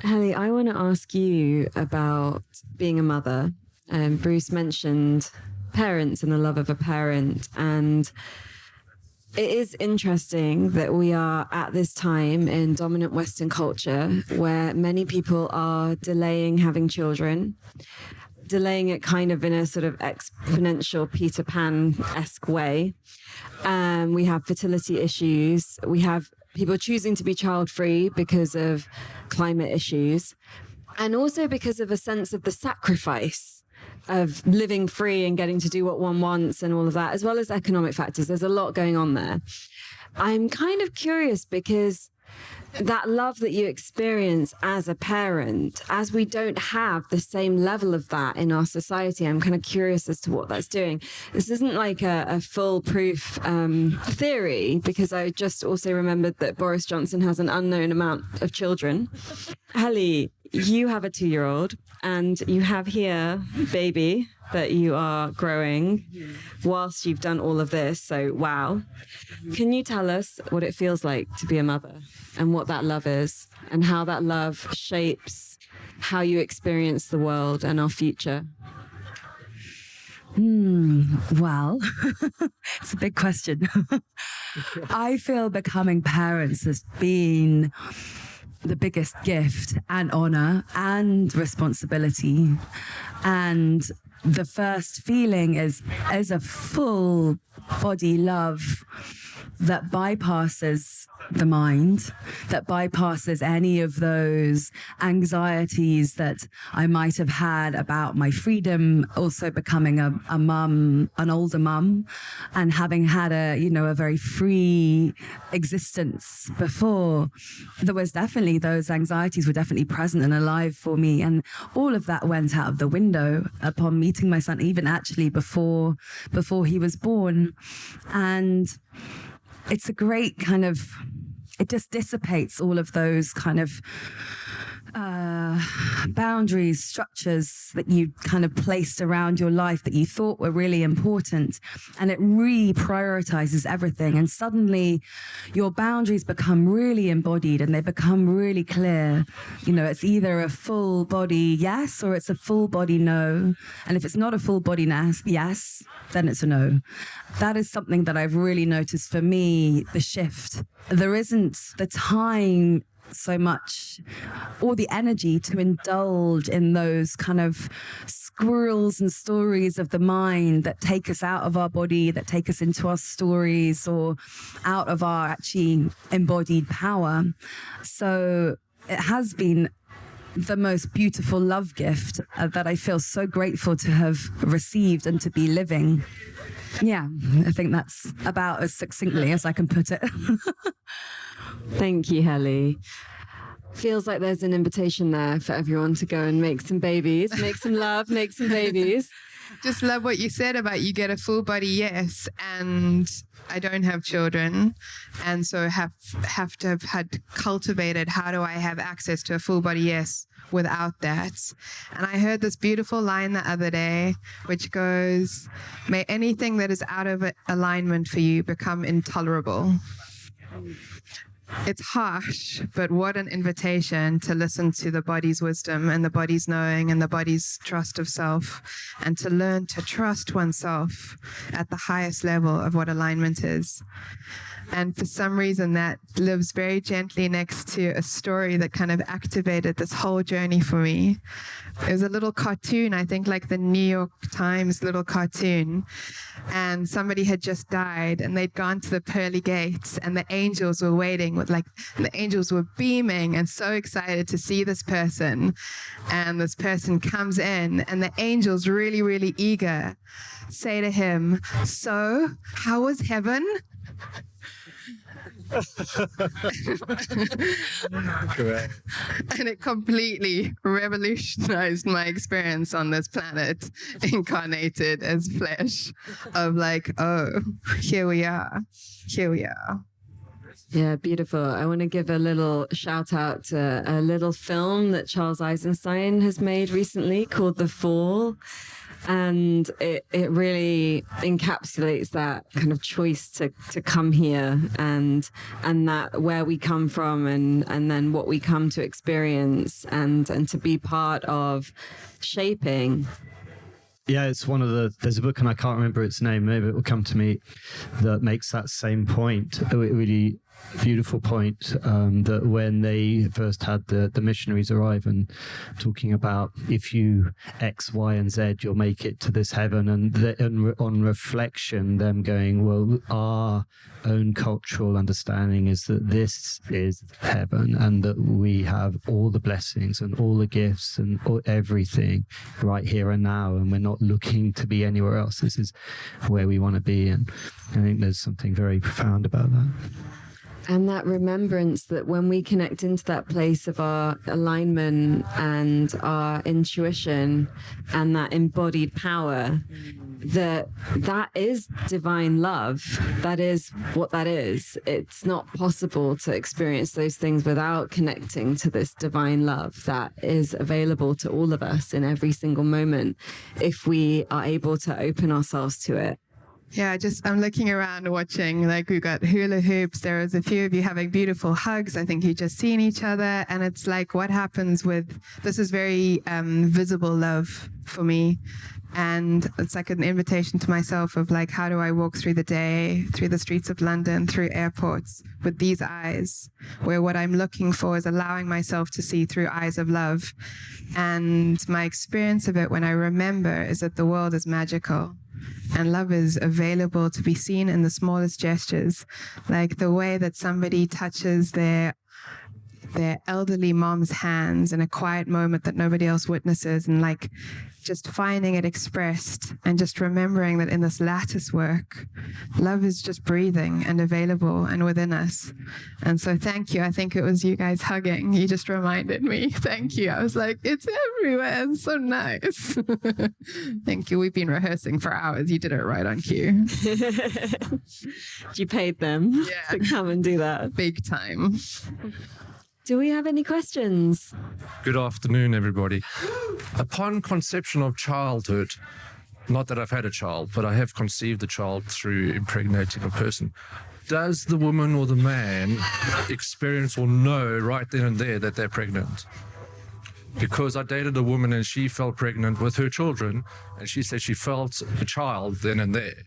Speaker 4: Hely, I want to ask you about being a mother. Bruce mentioned parents and the love of a parent, and it is interesting that we are at this time in dominant Western culture where many people are delaying having children, delaying it kind of in a sort of exponential Peter Pan-esque way. We have fertility issues. We have people choosing to be child-free because of climate issues, and also because of a sense of the sacrifice of living free and getting to do what one wants and all of that, as well as economic factors. There's a lot going on there. I'm kind of curious because that love that you experience as a parent, as we don't have the same level of that in our society, I'm kind of curious as to what that's doing. This isn't like a foolproof theory, because I just also remembered that Boris Johnson has an unknown amount of children. Hely, you have a 2-year-old and you have here baby that you are growing whilst you've done all of this. So, wow. Can you tell us what it feels like to be a mother and what that love is and how that love shapes how you experience the world and our future?
Speaker 1: Well, it's a big question. I feel becoming parents has been the biggest gift and honor and responsibility. And the first feeling is a full body love that bypasses the mind, that bypasses any of those anxieties that I might have had about my freedom, also becoming a mum, an older mum, and having had a very free existence before. There was definitely, those anxieties were definitely present and alive for me. And all of that went out of the window upon meeting my son, even actually before he was born. And it's a great kind of, it just dissipates all of those kind of boundaries, structures that you kind of placed around your life that you thought were really important, and it reprioritizes everything. And suddenly your boundaries become really embodied and they become really clear. It's either a full body yes or it's a full body no. And if it's not a full body yes, then it's a no. That is something that I've really noticed for me, the shift. There isn't the time so much or the energy to indulge in those kind of squirrels and stories of the mind that take us out of our body, that take us into our stories or out of our actually embodied power. So it has been the most beautiful love gift that I feel so grateful to have received and to be living. Yeah, I think that's about as succinctly as I can put it.
Speaker 4: Thank you, Hely. Feels like there's an invitation there for everyone to go and make some babies, make some love, make some babies.
Speaker 6: Just love what you said about you get a full body yes, and I don't have children, and so have to have had cultivated how do I have access to a full body yes without that. And I heard this beautiful line the other day which goes, may anything that is out of alignment for you become intolerable. It's harsh, but what an invitation to listen to the body's wisdom and the body's knowing and the body's trust of self, and to learn to trust oneself at the highest level of what alignment is. And for some reason, that lives very gently next to a story that kind of activated this whole journey for me. It was a little cartoon, I think like the New York Times little cartoon. And somebody had just died and they'd gone to the pearly gates and the angels were waiting with like, the angels were beaming and so excited to see this person. And this person comes in, and the angels, really, really eager, say to him, "So, how was heaven?"
Speaker 7: Correct.
Speaker 6: And it completely revolutionized my experience on this planet, incarnated as flesh, of like, oh, here we are.
Speaker 4: Yeah, beautiful. I want to give a little shout out to a little film that Charles Eisenstein has made recently called The Fall. And it really encapsulates that kind of choice to come here and that where we come from and then what we come to experience and to be part of shaping.
Speaker 5: Yeah, it's there's a book, and I can't remember its name, maybe it will come to me, that makes that same point, a really beautiful point, that when they first had the missionaries arrive and talking about if you X, Y, and Z, you'll make it to this heaven, and on reflection, them going, well, our own cultural understanding is that this is heaven and that we have all the blessings and all the gifts and everything right here and now, and we're not looking to be anywhere else. This is where we want to be, and I think there's something very profound about that.
Speaker 4: And that remembrance that when we connect into that place of our alignment and our intuition and that embodied power, that is divine love. That is what that is. It's not possible to experience those things without connecting to this divine love that is available to all of us in every single moment if we are able to open ourselves to it.
Speaker 6: Yeah, I'm looking around watching, like, we got hula hoops. There was a few of you having beautiful hugs. I think you just seen each other. And it's like, what happens with, this is very visible love for me. And it's like an invitation to myself of like, how do I walk through the day, through the streets of London, through airports with these eyes, where what I'm looking for is allowing myself to see through eyes of love. And my experience of it when I remember is that the world is magical. And love is available to be seen in the smallest gestures, like the way that somebody touches their elderly mom's hands in a quiet moment that nobody else witnesses, and like just finding it expressed and just remembering that in this lattice work, love is just breathing and available and within us. And so thank you. I think it was you guys hugging. You just reminded me. Thank you. I was like, it's everywhere. It's so nice. Thank you. We've been rehearsing for hours. You did it right on cue.
Speaker 4: You paid them to come and do that.
Speaker 6: Big time.
Speaker 4: Do we have any questions?
Speaker 7: Good afternoon, everybody. Upon conception of childhood, not that I've had a child, but I have conceived a child through impregnating a person, does the woman or the man experience or know right then and there that they're pregnant? Because I dated a woman and she felt pregnant with her children, and she said she felt a child then and there.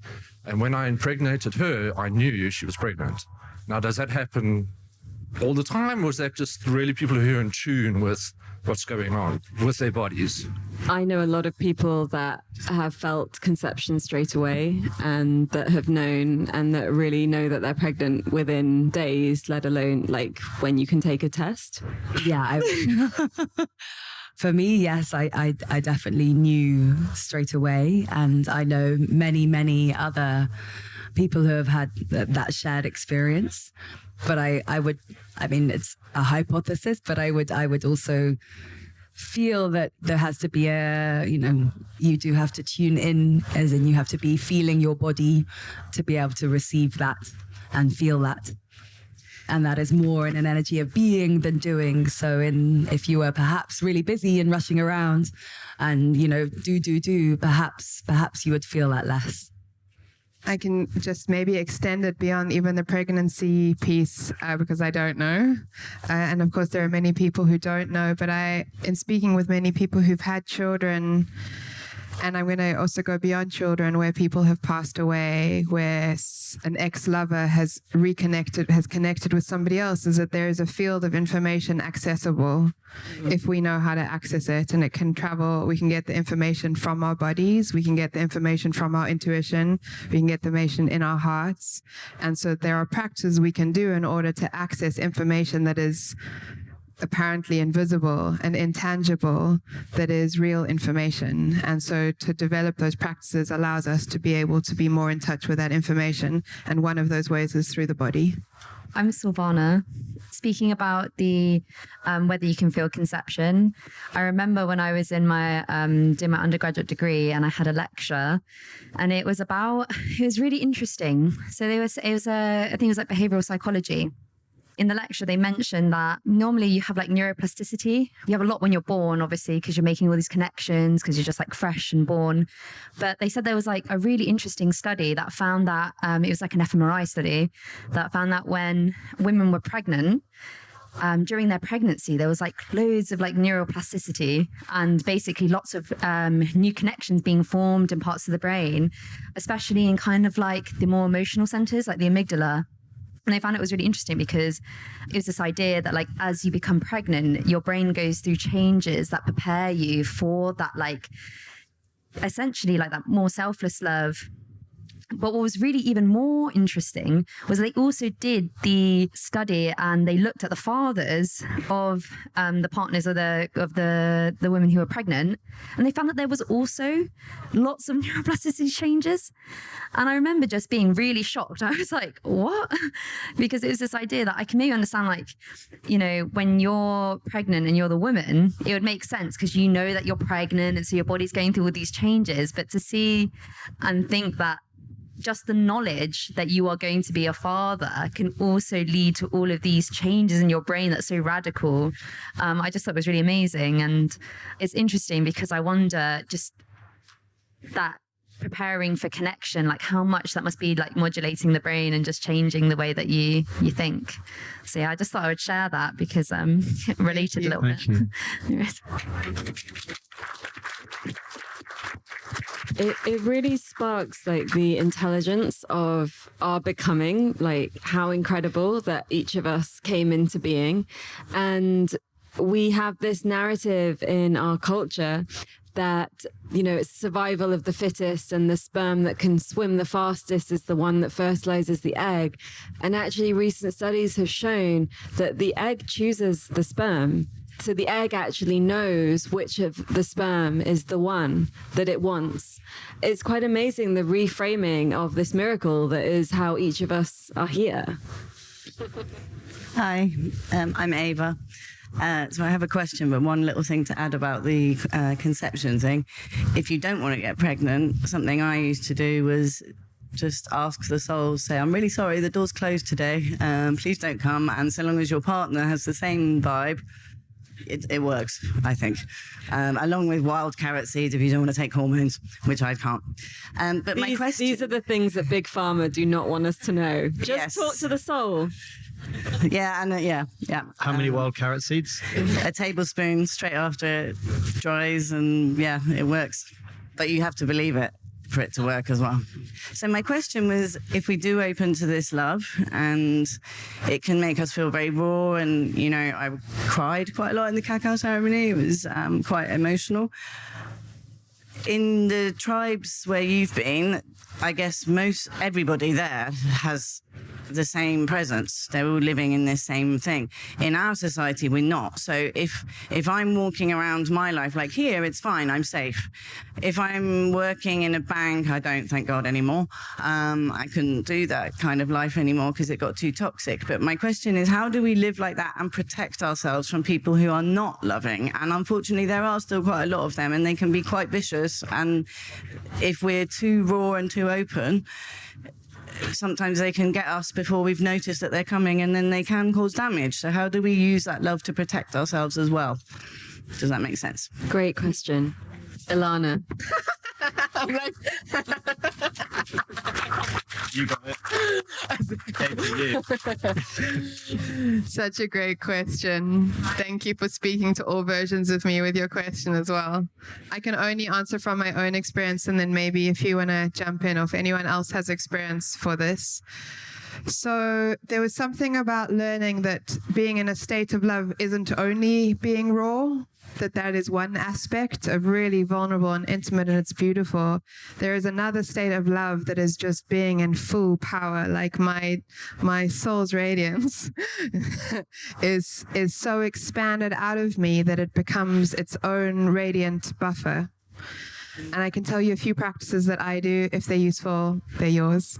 Speaker 7: And when I impregnated her, I knew she was pregnant. Now, does that happen all the time, or is that just really people who are in tune with what's going on with their bodies?
Speaker 4: I know a lot of people that have felt conception straight away and that have known and that really know that they're pregnant within days, let alone like when you can take a test.
Speaker 1: Yeah. For me, yes, I definitely knew straight away. And I know many other people who have had that shared experience. But I mean, it's a hypothesis, but I would also feel that there has to be you do have to tune in, as in you have to be feeling your body to be able to receive that and feel that. And that is more in an energy of being than doing. So if you were perhaps really busy and rushing around and, do, perhaps you would feel that less.
Speaker 6: I can just maybe extend it beyond even the pregnancy piece because I don't know. And of course, there are many people who don't know. But in speaking with many people who've had children, And I'm going to also go beyond children, where people have passed away, where an ex-lover has connected with somebody else, is that there is a field of information accessible if we know how to access it, and it can travel. We can get the information from our bodies, we can get the information from our intuition, we can get the information in our hearts. And so there are practices we can do in order to access information that is apparently invisible and intangible, that is real information. And so to develop those practices allows us to be able to be more in touch with that information. And one of those ways is through the body.
Speaker 8: I'm Silvana. Speaking about the whether you can feel conception, I remember when I was in my doing my undergraduate degree, and I had a lecture, and it was really interesting. So I think it was like behavioral psychology. In the lecture, they mentioned that normally you have like neuroplasticity. You have a lot when you're born, obviously, because you're making all these connections, because you're just like fresh and born. But they said there was like a really interesting study that found that it was like an fMRI study that found that when women were pregnant, during their pregnancy, there was like loads of like neuroplasticity and basically lots of new connections being formed in parts of the brain, especially in kind of like the more emotional centers, like the amygdala. And I found it was really interesting because it was this idea that like as you become pregnant, your brain goes through changes that prepare you for that, like essentially like that more selfless love. But what was really even more interesting was they also did the study and they looked at the fathers of the partners of the women who were pregnant, and they found that there was also lots of neuroplasticity changes. And I remember just being really shocked. I was like, what? Because it was this idea that I can maybe understand, like, you know, when you're pregnant and you're the woman, it would make sense because you know that you're pregnant and so your body's going through all these changes. But to see and think that just the knowledge that you are going to be a father can also lead to all of these changes in your brain that's so radical. I just thought it was really amazing. And it's interesting because I wonder just that preparing for connection, like how much that must be like modulating the brain and just changing the way that you think. So yeah, I just thought I would share that because it related a little bit.
Speaker 4: It really sparks like the intelligence of our becoming, like how incredible that each of us came into being. And we have this narrative in our culture that, you know, it's survival of the fittest and the sperm that can swim the fastest is the one that fertilizes the egg. And actually recent studies have shown that the egg chooses the sperm. So the egg actually knows which of the sperm is the one that it wants. It's quite amazing, the reframing of this miracle that is how each of us are here.
Speaker 9: Hi, I'm Ava. So I have a question, but one little thing to add about the conception thing. If you don't want to get pregnant, something I used to do was just ask the souls, say, I'm really sorry, the door's closed today. Please don't come. And so long as your partner has the same vibe, it works, I think. Along with wild carrot seeds if you don't want to take hormones, which I can't. But my question...
Speaker 4: These are the things that Big Pharma do not want us to know. Just talk to the soul.
Speaker 9: Yeah, and yeah.
Speaker 5: How many wild carrot seeds?
Speaker 9: A tablespoon straight after it dries, and yeah, it works. But you have to believe it for it to work as well. So my question was, if we do open to this love and it can make us feel very raw, and, you know, I cried quite a lot in the cacao ceremony. It was quite emotional. In the tribes where you've been, I guess everybody there has the same presence. They're all living in this same thing. In our society, we're not. So if I'm walking around my life, like here, it's fine, I'm safe. If I'm working in a bank, I don't, thank God, anymore. I couldn't do that kind of life anymore because it got too toxic. But my question is, how do we live like that and protect ourselves from people who are not loving? And unfortunately, there are still quite a lot of them, and they can be quite vicious. And if we're too raw and too open, sometimes they can get us before we've noticed that they're coming, and then they can cause damage. So how do we use that love to protect ourselves as well? Does that make sense?
Speaker 4: Great question. Ilana.
Speaker 5: You got it.
Speaker 6: Such a great question. Thank you for speaking to all versions of me with your question as well. I can only answer from my own experience, and then maybe if you want to jump in or if anyone else has experience for this. So there was something about learning that being in a state of love isn't only being raw, that is one aspect of really vulnerable and intimate, and it's beautiful. There is another state of love that is just being in full power, like my soul's radiance is so expanded out of me that it becomes its own radiant buffer. And I can tell you a few practices that I do. If they're useful, they're yours.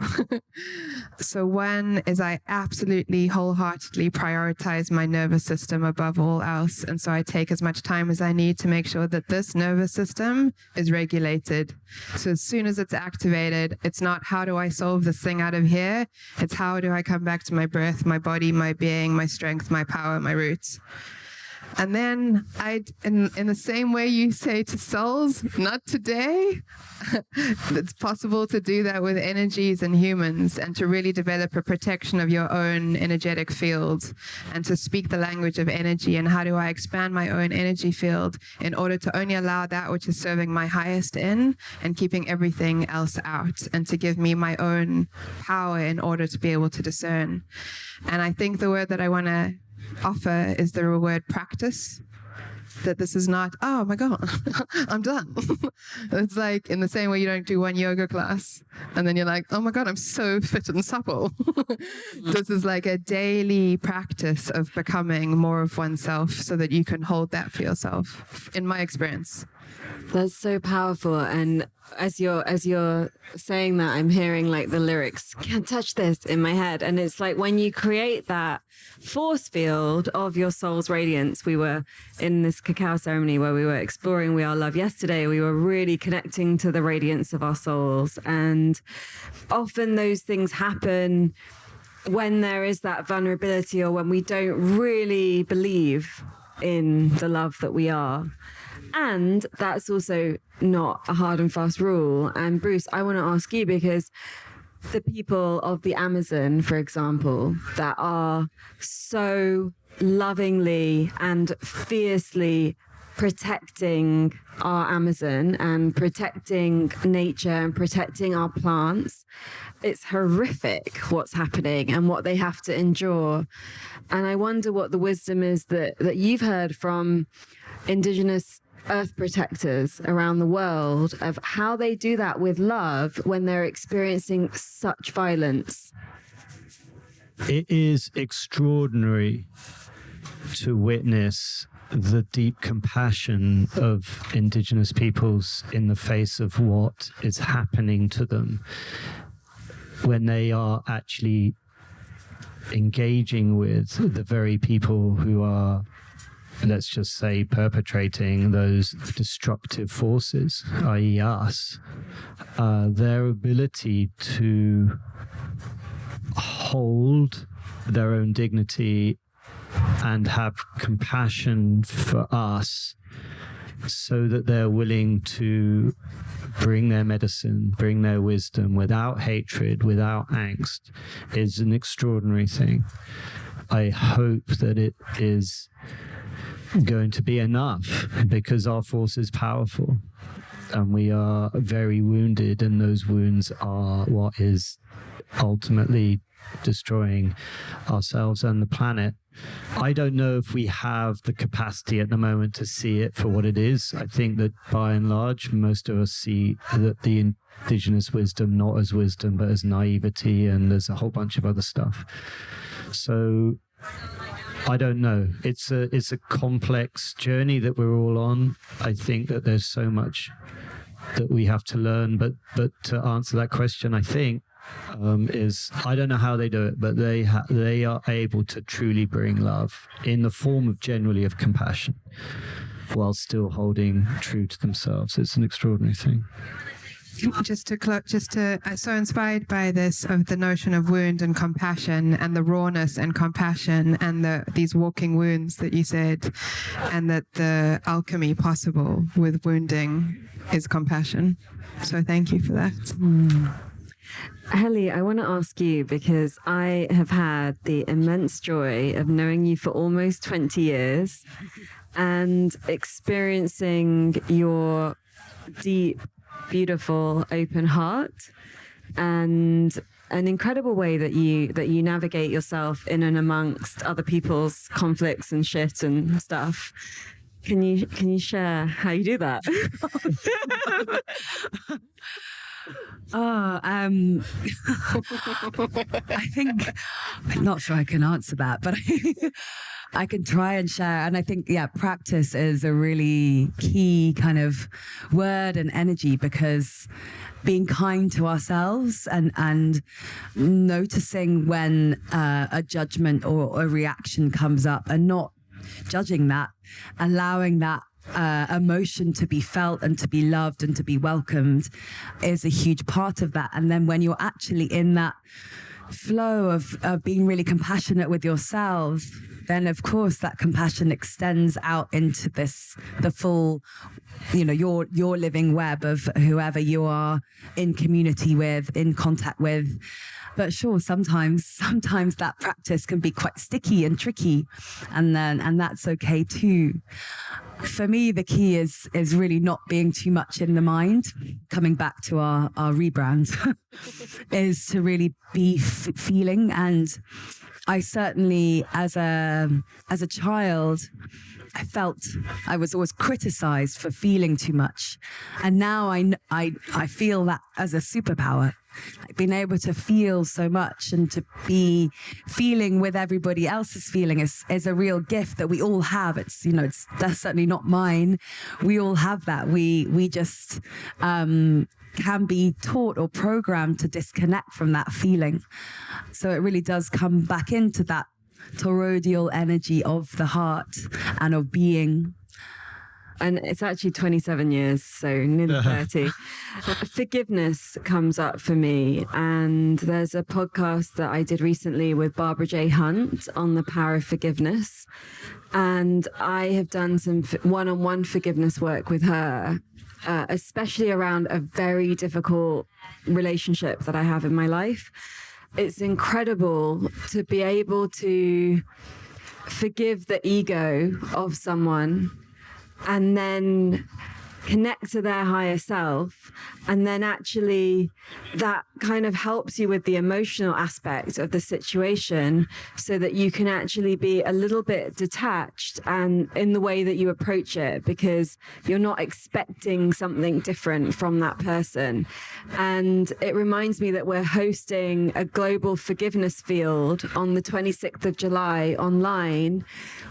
Speaker 6: So one is I absolutely wholeheartedly prioritize my nervous system above all else. And so I take as much time as I need to make sure that this nervous system is regulated. So as soon as it's activated, it's not how do I solve this thing out of here? It's how do I come back to my breath, my body, my being, my strength, my power, my roots. And then in the same way you say to souls, not today, it's possible to do that with energies and humans, and to really develop a protection of your own energetic field, and to speak the language of energy. And how do I expand my own energy field in order to only allow that which is serving my highest in and keeping everything else out, and to give me my own power in order to be able to discern. And I think the word that I want to offer is the word practice. That this is not, oh my God, I'm done. It's like in the same way you don't do one yoga class and then you're like, oh my God, I'm so fit and supple. This is like a daily practice of becoming more of oneself so that you can hold that for yourself, in my experience.
Speaker 4: That's so powerful. And as you're saying that, I'm hearing like the lyrics, can't touch this, in my head. And it's like when you create that force field of your soul's radiance. We were in this cacao ceremony where we were exploring We Are Love yesterday. We were really connecting to the radiance of our souls. And often those things happen when there is that vulnerability, or when we don't really believe in the love that we are. And that's also not a hard and fast rule. And Bruce, I want to ask you, because the people of the Amazon, for example, that are so lovingly and fiercely protecting our Amazon and protecting nature and protecting our plants, it's horrific what's happening and what they have to endure. And I wonder what the wisdom is that you've heard from Indigenous earth protectors around the world of how they do that with love when they're experiencing such violence.
Speaker 5: It is extraordinary to witness the deep compassion of Indigenous peoples in the face of what is happening to them when they are actually engaging with the very people who are, let's just say, perpetrating those destructive forces, i.e. us. Their ability to hold their own dignity and have compassion for us, so that they're willing to bring their medicine, bring their wisdom without hatred, without angst, is an extraordinary thing. I hope that it is going to be enough, because our force is powerful and we are very wounded, and those wounds are what is ultimately destroying ourselves and the planet. I don't know if we have the capacity at the moment to see it for what it is. I think that by and large, most of us see that the Indigenous wisdom not as wisdom, but as naivety, and there's a whole bunch of other stuff. So I don't know. It's a complex journey that we're all on. I think that there's so much that we have to learn. But to answer that question, I think is, I don't know how they do it, but they are able to truly bring love in the form of generally of compassion, while still holding true to themselves. It's an extraordinary thing.
Speaker 6: I'm so inspired by this, of the notion of wound and compassion, and the rawness and compassion, and these walking wounds that you said, and that the alchemy possible with wounding is compassion. So thank you for that.
Speaker 4: Hely, I want to ask you, because I have had the immense joy of knowing you for almost 20 years and experiencing your deep, beautiful, open heart and an incredible way that you navigate yourself in and amongst other people's conflicts and shit and stuff. Can you share how you do that?
Speaker 1: I think I'm not sure I can answer that, but I can try and share. And I think, practice is a really key kind of word and energy, because being kind to ourselves and noticing when a judgment or a reaction comes up and not judging that, allowing that emotion to be felt and to be loved and to be welcomed is a huge part of that. And then when you're actually in that flow of being really compassionate with yourself, then of course that compassion extends out into the full, your living web of whoever you are in community with, in contact with. But sure, sometimes that practice can be quite sticky and tricky, and that's okay too. For me, the key is really not being too much in the mind. Coming back to our rebrand, is to really be feeling. And I certainly, as a child, I felt I was always criticized for feeling too much, and now I feel that as a superpower. Like being able to feel so much and to be feeling with everybody else's feeling is a real gift that we all have. That's certainly not mine. We all have that. We just can be taught or programmed to disconnect from that feeling. So it really does come back into that toroidal energy of the heart and of being.
Speaker 4: And it's actually 27 years, so nearly 30. Forgiveness comes up for me. And there's a podcast that I did recently with Barbara J. Hunt on the power of forgiveness. And I have done some one-on-one forgiveness work with her, especially around a very difficult relationship that I have in my life. It's incredible to be able to forgive the ego of someone and then connect to their higher self. And then actually that kind of helps you with the emotional aspect of the situation, so that you can actually be a little bit detached and in the way that you approach it, because you're not expecting something different from that person. And it reminds me that we're hosting a global forgiveness field on the 26th of July online,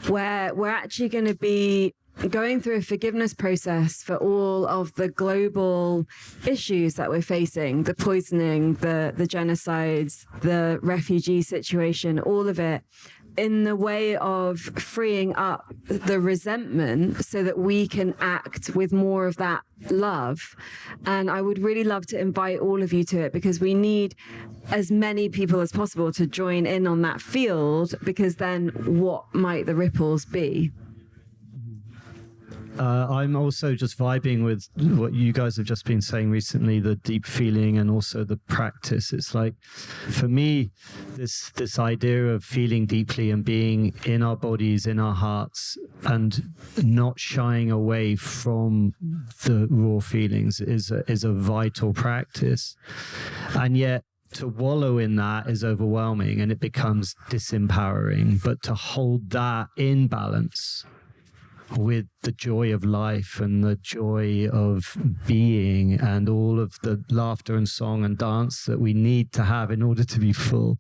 Speaker 4: where we're actually going to be going through a forgiveness process for all of the global issues that we're facing, the poisoning, the genocides, the refugee situation, all of it, in the way of freeing up the resentment so that we can act with more of that love. And I would really love to invite all of you to it, because we need as many people as possible to join in on that field, because then what might the ripples be?
Speaker 5: I'm also just vibing with what you guys have just been saying recently, the deep feeling and also the practice. It's like, for me, this idea of feeling deeply and being in our bodies, in our hearts, and not shying away from the raw feelings is a vital practice. And yet, to wallow in that is overwhelming and it becomes disempowering. But to hold that in balance with the joy of life and the joy of being and all of the laughter and song and dance that we need to have in order to be full,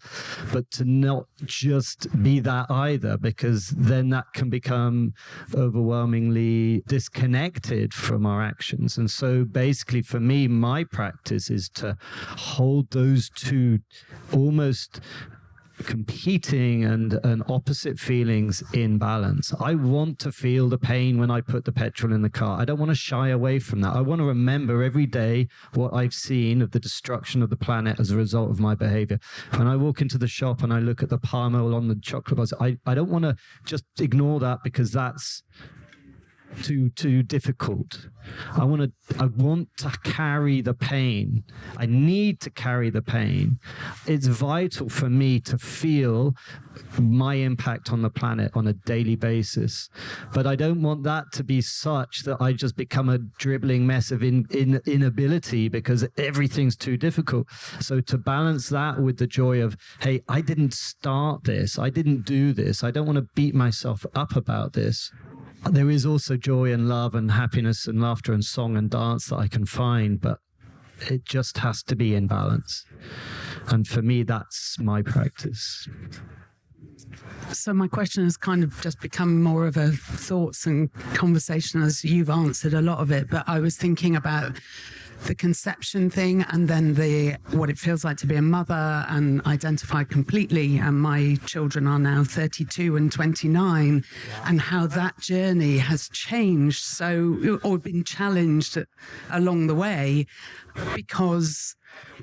Speaker 5: but to not just be that either, because then that can become overwhelmingly disconnected from our actions. And so basically for me, my practice is to hold those two almost competing and opposite feelings in balance. I want to feel the pain when I put the petrol in the car. I don't want to shy away from that. I want to remember every day what I've seen of the destruction of the planet as a result of my behavior. When I walk into the shop and I look at the palm oil on the chocolate bars, I don't want to just ignore that because that's too difficult. I want to carry the pain. I need to carry the pain. It's vital for me to feel my impact on the planet on a daily basis. But I don't want that to be such that I just become a dribbling mess of inability because everything's too difficult. So to balance that with the joy of, hey, I didn't start this. I didn't do this. I don't want to beat myself up about this. There is also joy and love and happiness and laughter and song and dance that I can find, but it just has to be in balance. And for me, that's my practice.
Speaker 10: So my question has kind of just become more of a thoughts and conversation as you've answered a lot of it. But I was thinking about the conception thing and then what it feels like to be a mother and identify completely. And my children are now 32 and 29 and how that journey has changed or been challenged along the way because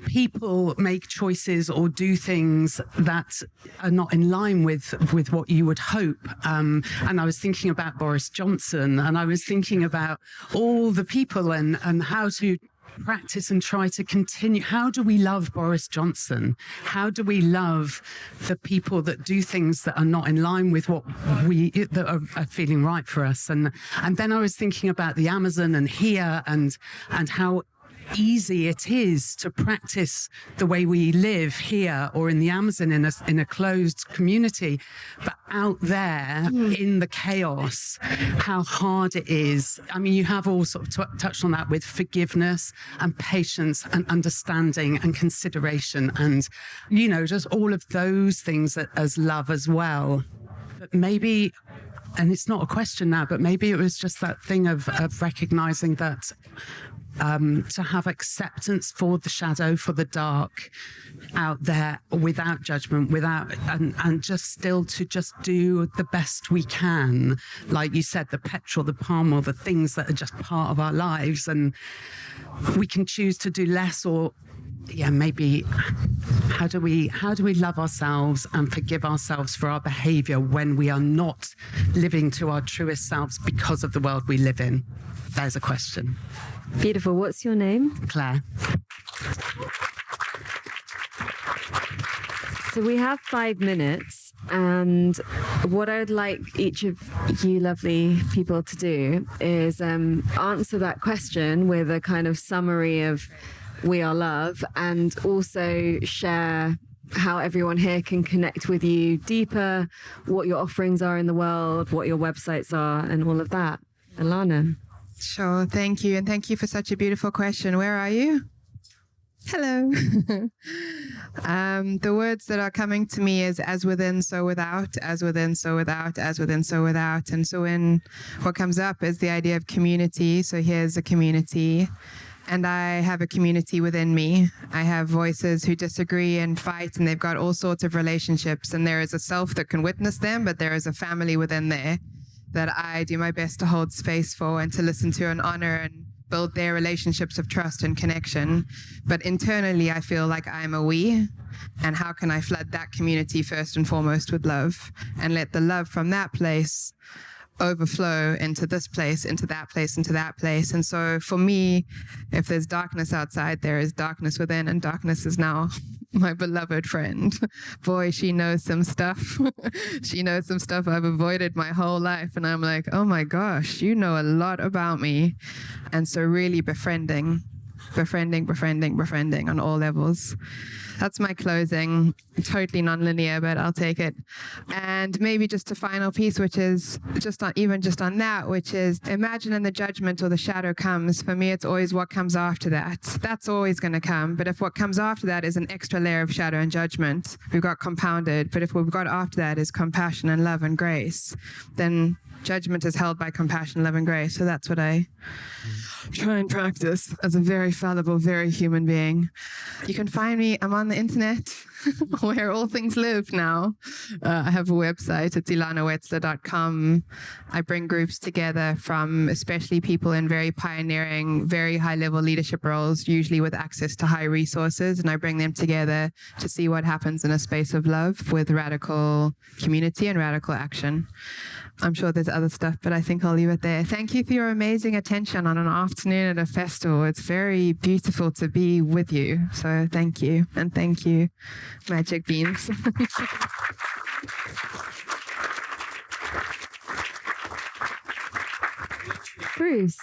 Speaker 10: people make choices or do things that are not in line with what you would hope. And I was thinking about Boris Johnson and I was thinking about all the people and how to practice and try to continue. How do we love Boris Johnson? How do we love the people that do things that are not in line with what that are feeling right for us? And then I was thinking about the Amazon and here and how easy it is to practice the way we live here or in the Amazon in a closed community, but out there in the chaos, how hard it is. I mean, you have all sort of touched on that with forgiveness and patience and understanding and consideration and, just all of those things as love as well. But maybe, and it's not a question now, but maybe it was just that thing of recognizing that to have acceptance for the shadow, for the dark out there without judgment, and just still to just do the best we can. Like you said, the petrol, the palm oil, the things that are just part of our lives. And we can choose to do less or maybe how do we love ourselves and forgive ourselves for our behavior when we are not living to our truest selves because of the world we live in? There's a question.
Speaker 4: Beautiful. What's your name?
Speaker 10: Claire.
Speaker 4: So we have 5 minutes, and what I'd like each of you lovely people to do is answer that question with a kind of summary of We Are Love, and also share how everyone here can connect with you deeper, what your offerings are in the world, what your websites are, and all of that. Ilana.
Speaker 6: Sure, thank you. And thank you for such a beautiful question. Where are you? Hello. The words that are coming to me is as within, so without, as within, so without, as within, so without. And so what comes up is the idea of community. So here's a community. And I have a community within me. I have voices who disagree and fight, and they've got all sorts of relationships. And there is a self that can witness them, but there is a family within there that I do my best to hold space for and to listen to and honor and build their relationships of trust and connection. But internally, I feel like I'm a we. And how can I flood that community first and foremost with love and let the love from that place overflow into this place, into that place, into that place. And so for me, if there's darkness outside, there is darkness within, and darkness is now my beloved friend. Boy, she knows some stuff. She knows some stuff I've avoided my whole life. And I'm like, oh my gosh, you know a lot about me. And so really befriending on all levels. That's my closing. Totally non-linear, but I'll take it. And maybe just a final piece, which is just on that, which is imagine in the judgment or the shadow comes. For me, it's always what comes after that. That's always going to come. But if what comes after that is an extra layer of shadow and judgment, we've got compounded. But if what we've got after that is compassion and love and grace, then judgment is held by compassion, love, and grace. So that's what I try and practice as a very fallible, very human being. You can find me. I'm on the internet. where all things live now. I have a website. It's ilanawetzler.com. I bring groups together from especially people in very pioneering, very high-level leadership roles, usually with access to high resources, and I bring them together to see what happens in a space of love with radical community and radical action. I'm sure there's other stuff, but I think I'll leave it there. Thank you for your amazing attention on an afternoon at a festival. It's very beautiful to be with you. So thank you. And thank you, Magic Beans.
Speaker 3: Bruce.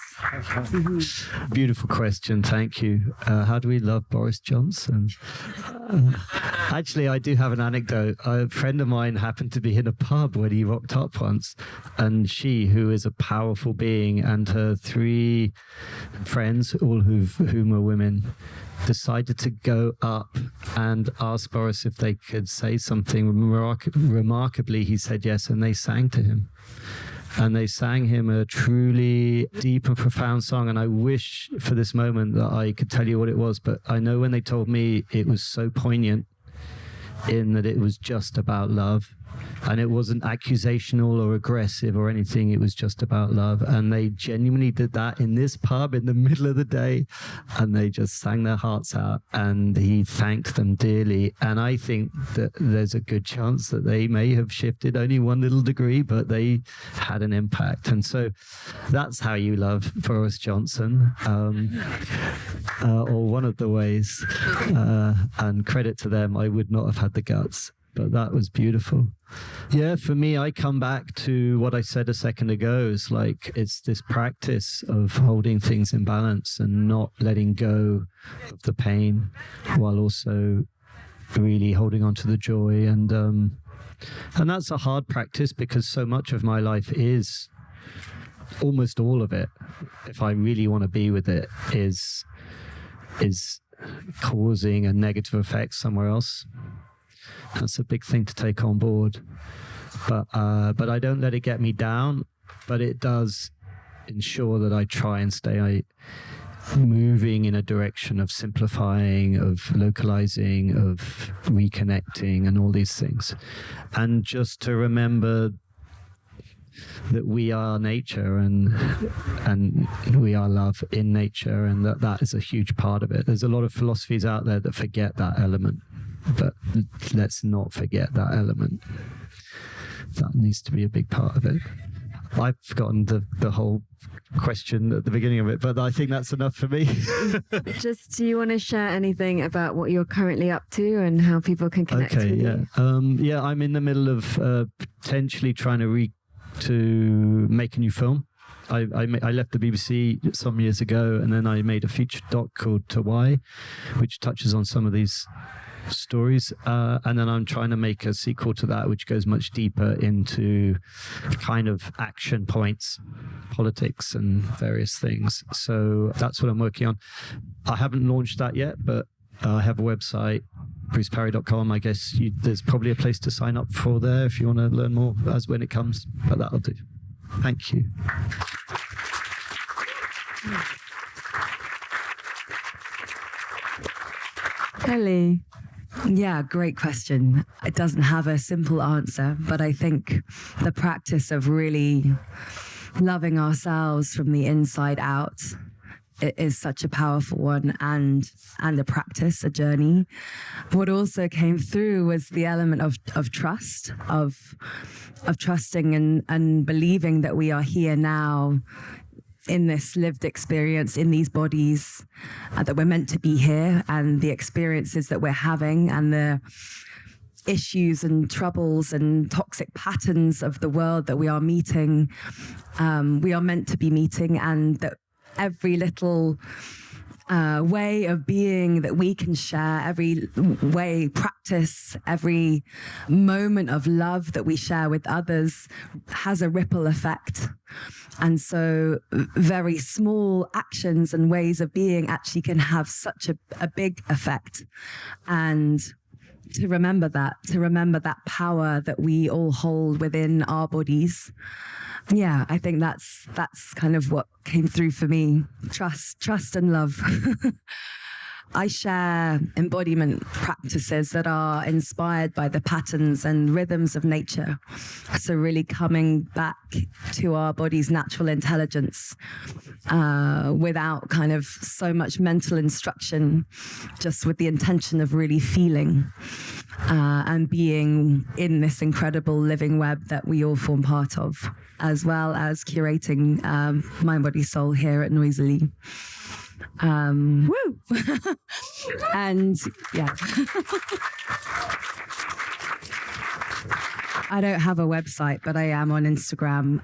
Speaker 5: Beautiful question. Thank you. How do we love Boris Johnson? Actually, I do have an anecdote. A friend of mine happened to be in a pub when he rocked up once, and she, who is a powerful being, and her 3 friends, all whom are women, decided to go up and ask Boris if they could say something. Remarkably, he said yes, and they sang to him. And they sang him a truly deep and profound song. And I wish for this moment that I could tell you what it was. But I know when they told me, it was so poignant in that it was just about love. And it wasn't accusational or aggressive or anything. It was just about love. And they genuinely did that in this pub in the middle of the day. And they just sang their hearts out. And he thanked them dearly. And I think that there's a good chance that they may have shifted only 1 little degree, but they had an impact. And so that's how you love Boris Johnson, or one of the ways. And credit to them, I would not have had the guts. But that was beautiful. Yeah, for me, I come back to what I said a second ago. It's this practice of holding things in balance and not letting go of the pain, while also really holding on to the joy. And that's a hard practice, because so much of my life is, almost all of it, if I really want to be with it, is causing a negative effect somewhere else. That's a big thing to take on board, but I don't let it get me down. But it does ensure that I try and stay moving in a direction of simplifying, of localizing, of reconnecting, and all these things. And just to remember that we are nature, and we are love in nature, and that is a huge part of it. There's a lot of philosophies out there that forget that element. But let's not forget that element. That needs to be a big part of it. I've forgotten the whole question at the beginning of it, but I think that's enough for me.
Speaker 3: Do you want to share anything about what you're currently up to and how people can connect with you?
Speaker 5: I'm in the middle of potentially trying to make a new film. I left the BBC some years ago, and then I made a feature doc called To Why, which touches on some of these stories, and then I'm trying to make a sequel to that, which goes much deeper into kind of action points, politics, and various things. So that's what I'm working on. I haven't launched that yet, but I have a website, bruceparry.com. I guess there's probably a place to sign up for there if you want to learn more as when it comes, but that'll do. Thank you.
Speaker 1: Hely. Yeah, great question. It doesn't have a simple answer, but I think the practice of really loving ourselves from the inside out is such a powerful one, and a practice, a journey. What also came through was the element of trust, of trusting and believing that we are here now in this lived experience, in these bodies, that we're meant to be here, and the experiences that we're having, and the issues and troubles and toxic patterns of the world that we are meeting, we are meant to be meeting, and that every little way of being that we can share, every way, practice, every moment of love that we share with others has a ripple effect. And so very small actions and ways of being actually can have such a big effect. And to remember that power that we all hold within our bodies. Yeah, I think that's kind of what came through for me. Trust and love. I share embodiment practices that are inspired by the patterns and rhythms of nature. So really coming back to our body's natural intelligence without kind of so much mental instruction, just with the intention of really feeling and being in this incredible living web that we all form part of, as well as curating Mind, Body, Soul here at Noisily. Woo! And yeah. I don't have a website, but I am on Instagram.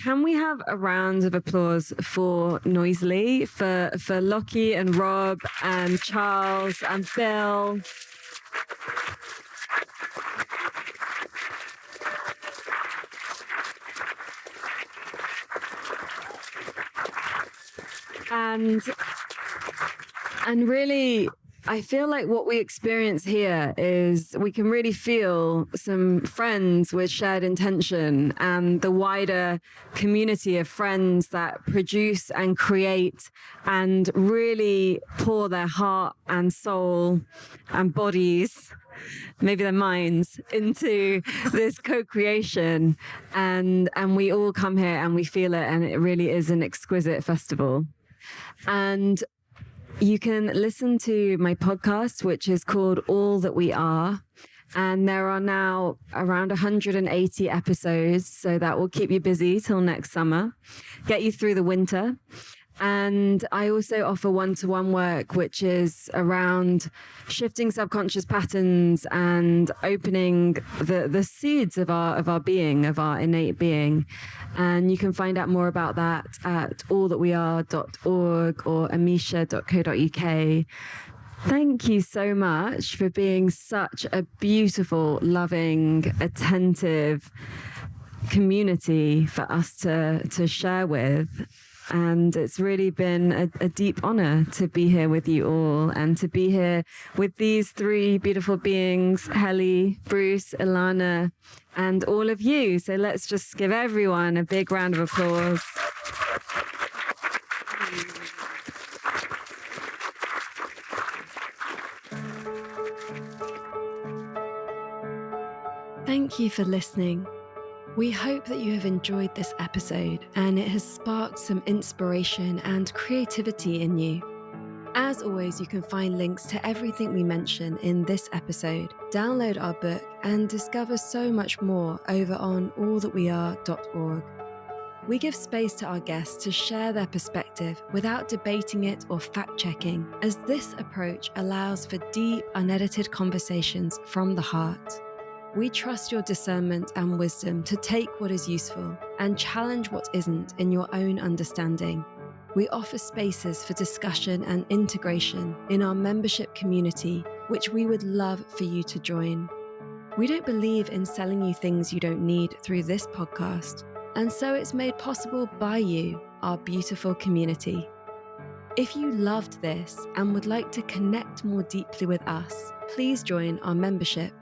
Speaker 4: Can we have a round of applause for Noisily, for Lockie and Rob and Charles and Bill? And really, I feel like what we experience here is we can really feel some friends with shared intention and the wider community of friends that produce and create and really pour their heart and soul and bodies, maybe their minds, into this co-creation. And we all come here and we feel it, and it really is an exquisite festival. And you can listen to my podcast, which is called All That We Are. And there are now around 180 episodes. So that will keep you busy till next summer, get you through the winter. And I also offer one-to-one work, which is around shifting subconscious patterns and opening the seeds of our being, of our innate being. And you can find out more about that at allthatweare.org or amisha.co.uk. Thank you so much for being such a beautiful, loving, attentive community for us to share with. And it's really been a deep honor to be here with you all and to be here with these three beautiful beings, Hely, Bruce, Ilana, and all of you. So let's just give everyone a big round of applause.
Speaker 3: Thank you for listening. We hope that you have enjoyed this episode and it has sparked some inspiration and creativity in you. As always, you can find links to everything we mention in this episode, download our book, and discover so much more over on allthatweare.org. We give space to our guests to share their perspective without debating it or fact-checking, as this approach allows for deep, unedited conversations from the heart. We trust your discernment and wisdom to take what is useful and challenge what isn't in your own understanding. We offer spaces for discussion and integration in our membership community, which we would love for you to join. We don't believe in selling you things you don't need through this podcast, and so it's made possible by you, our beautiful community. If you loved this and would like to connect more deeply with us, please join our membership.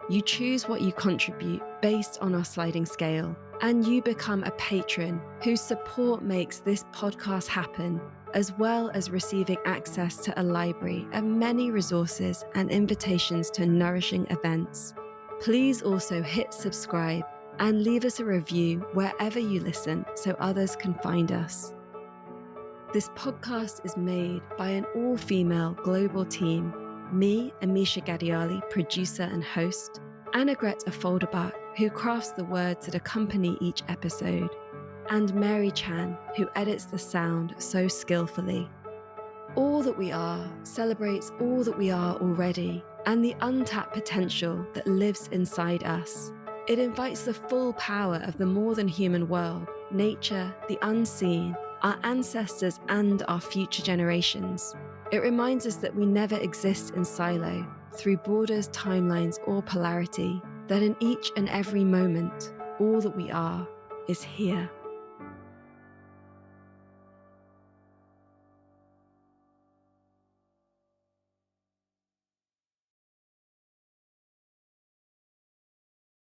Speaker 3: You choose what you contribute based on our sliding scale, and you become a patron whose support makes this podcast happen, as well as receiving access to a library of many resources and invitations to nourishing events. Please also hit subscribe and leave us a review wherever you listen so others can find us. This podcast is made by an all-female global team. Me, Amisha Gadiali, producer and host, Anna Greta Folderbach, who crafts the words that accompany each episode, and Mary Chan, who edits the sound so skillfully. All That We Are celebrates all that we are already and the untapped potential that lives inside us. It invites the full power of the more than human world, nature, the unseen, our ancestors, and our future generations. It reminds us that we never exist in silo, through borders, timelines, or polarity, that in each and every moment, all that we are is here.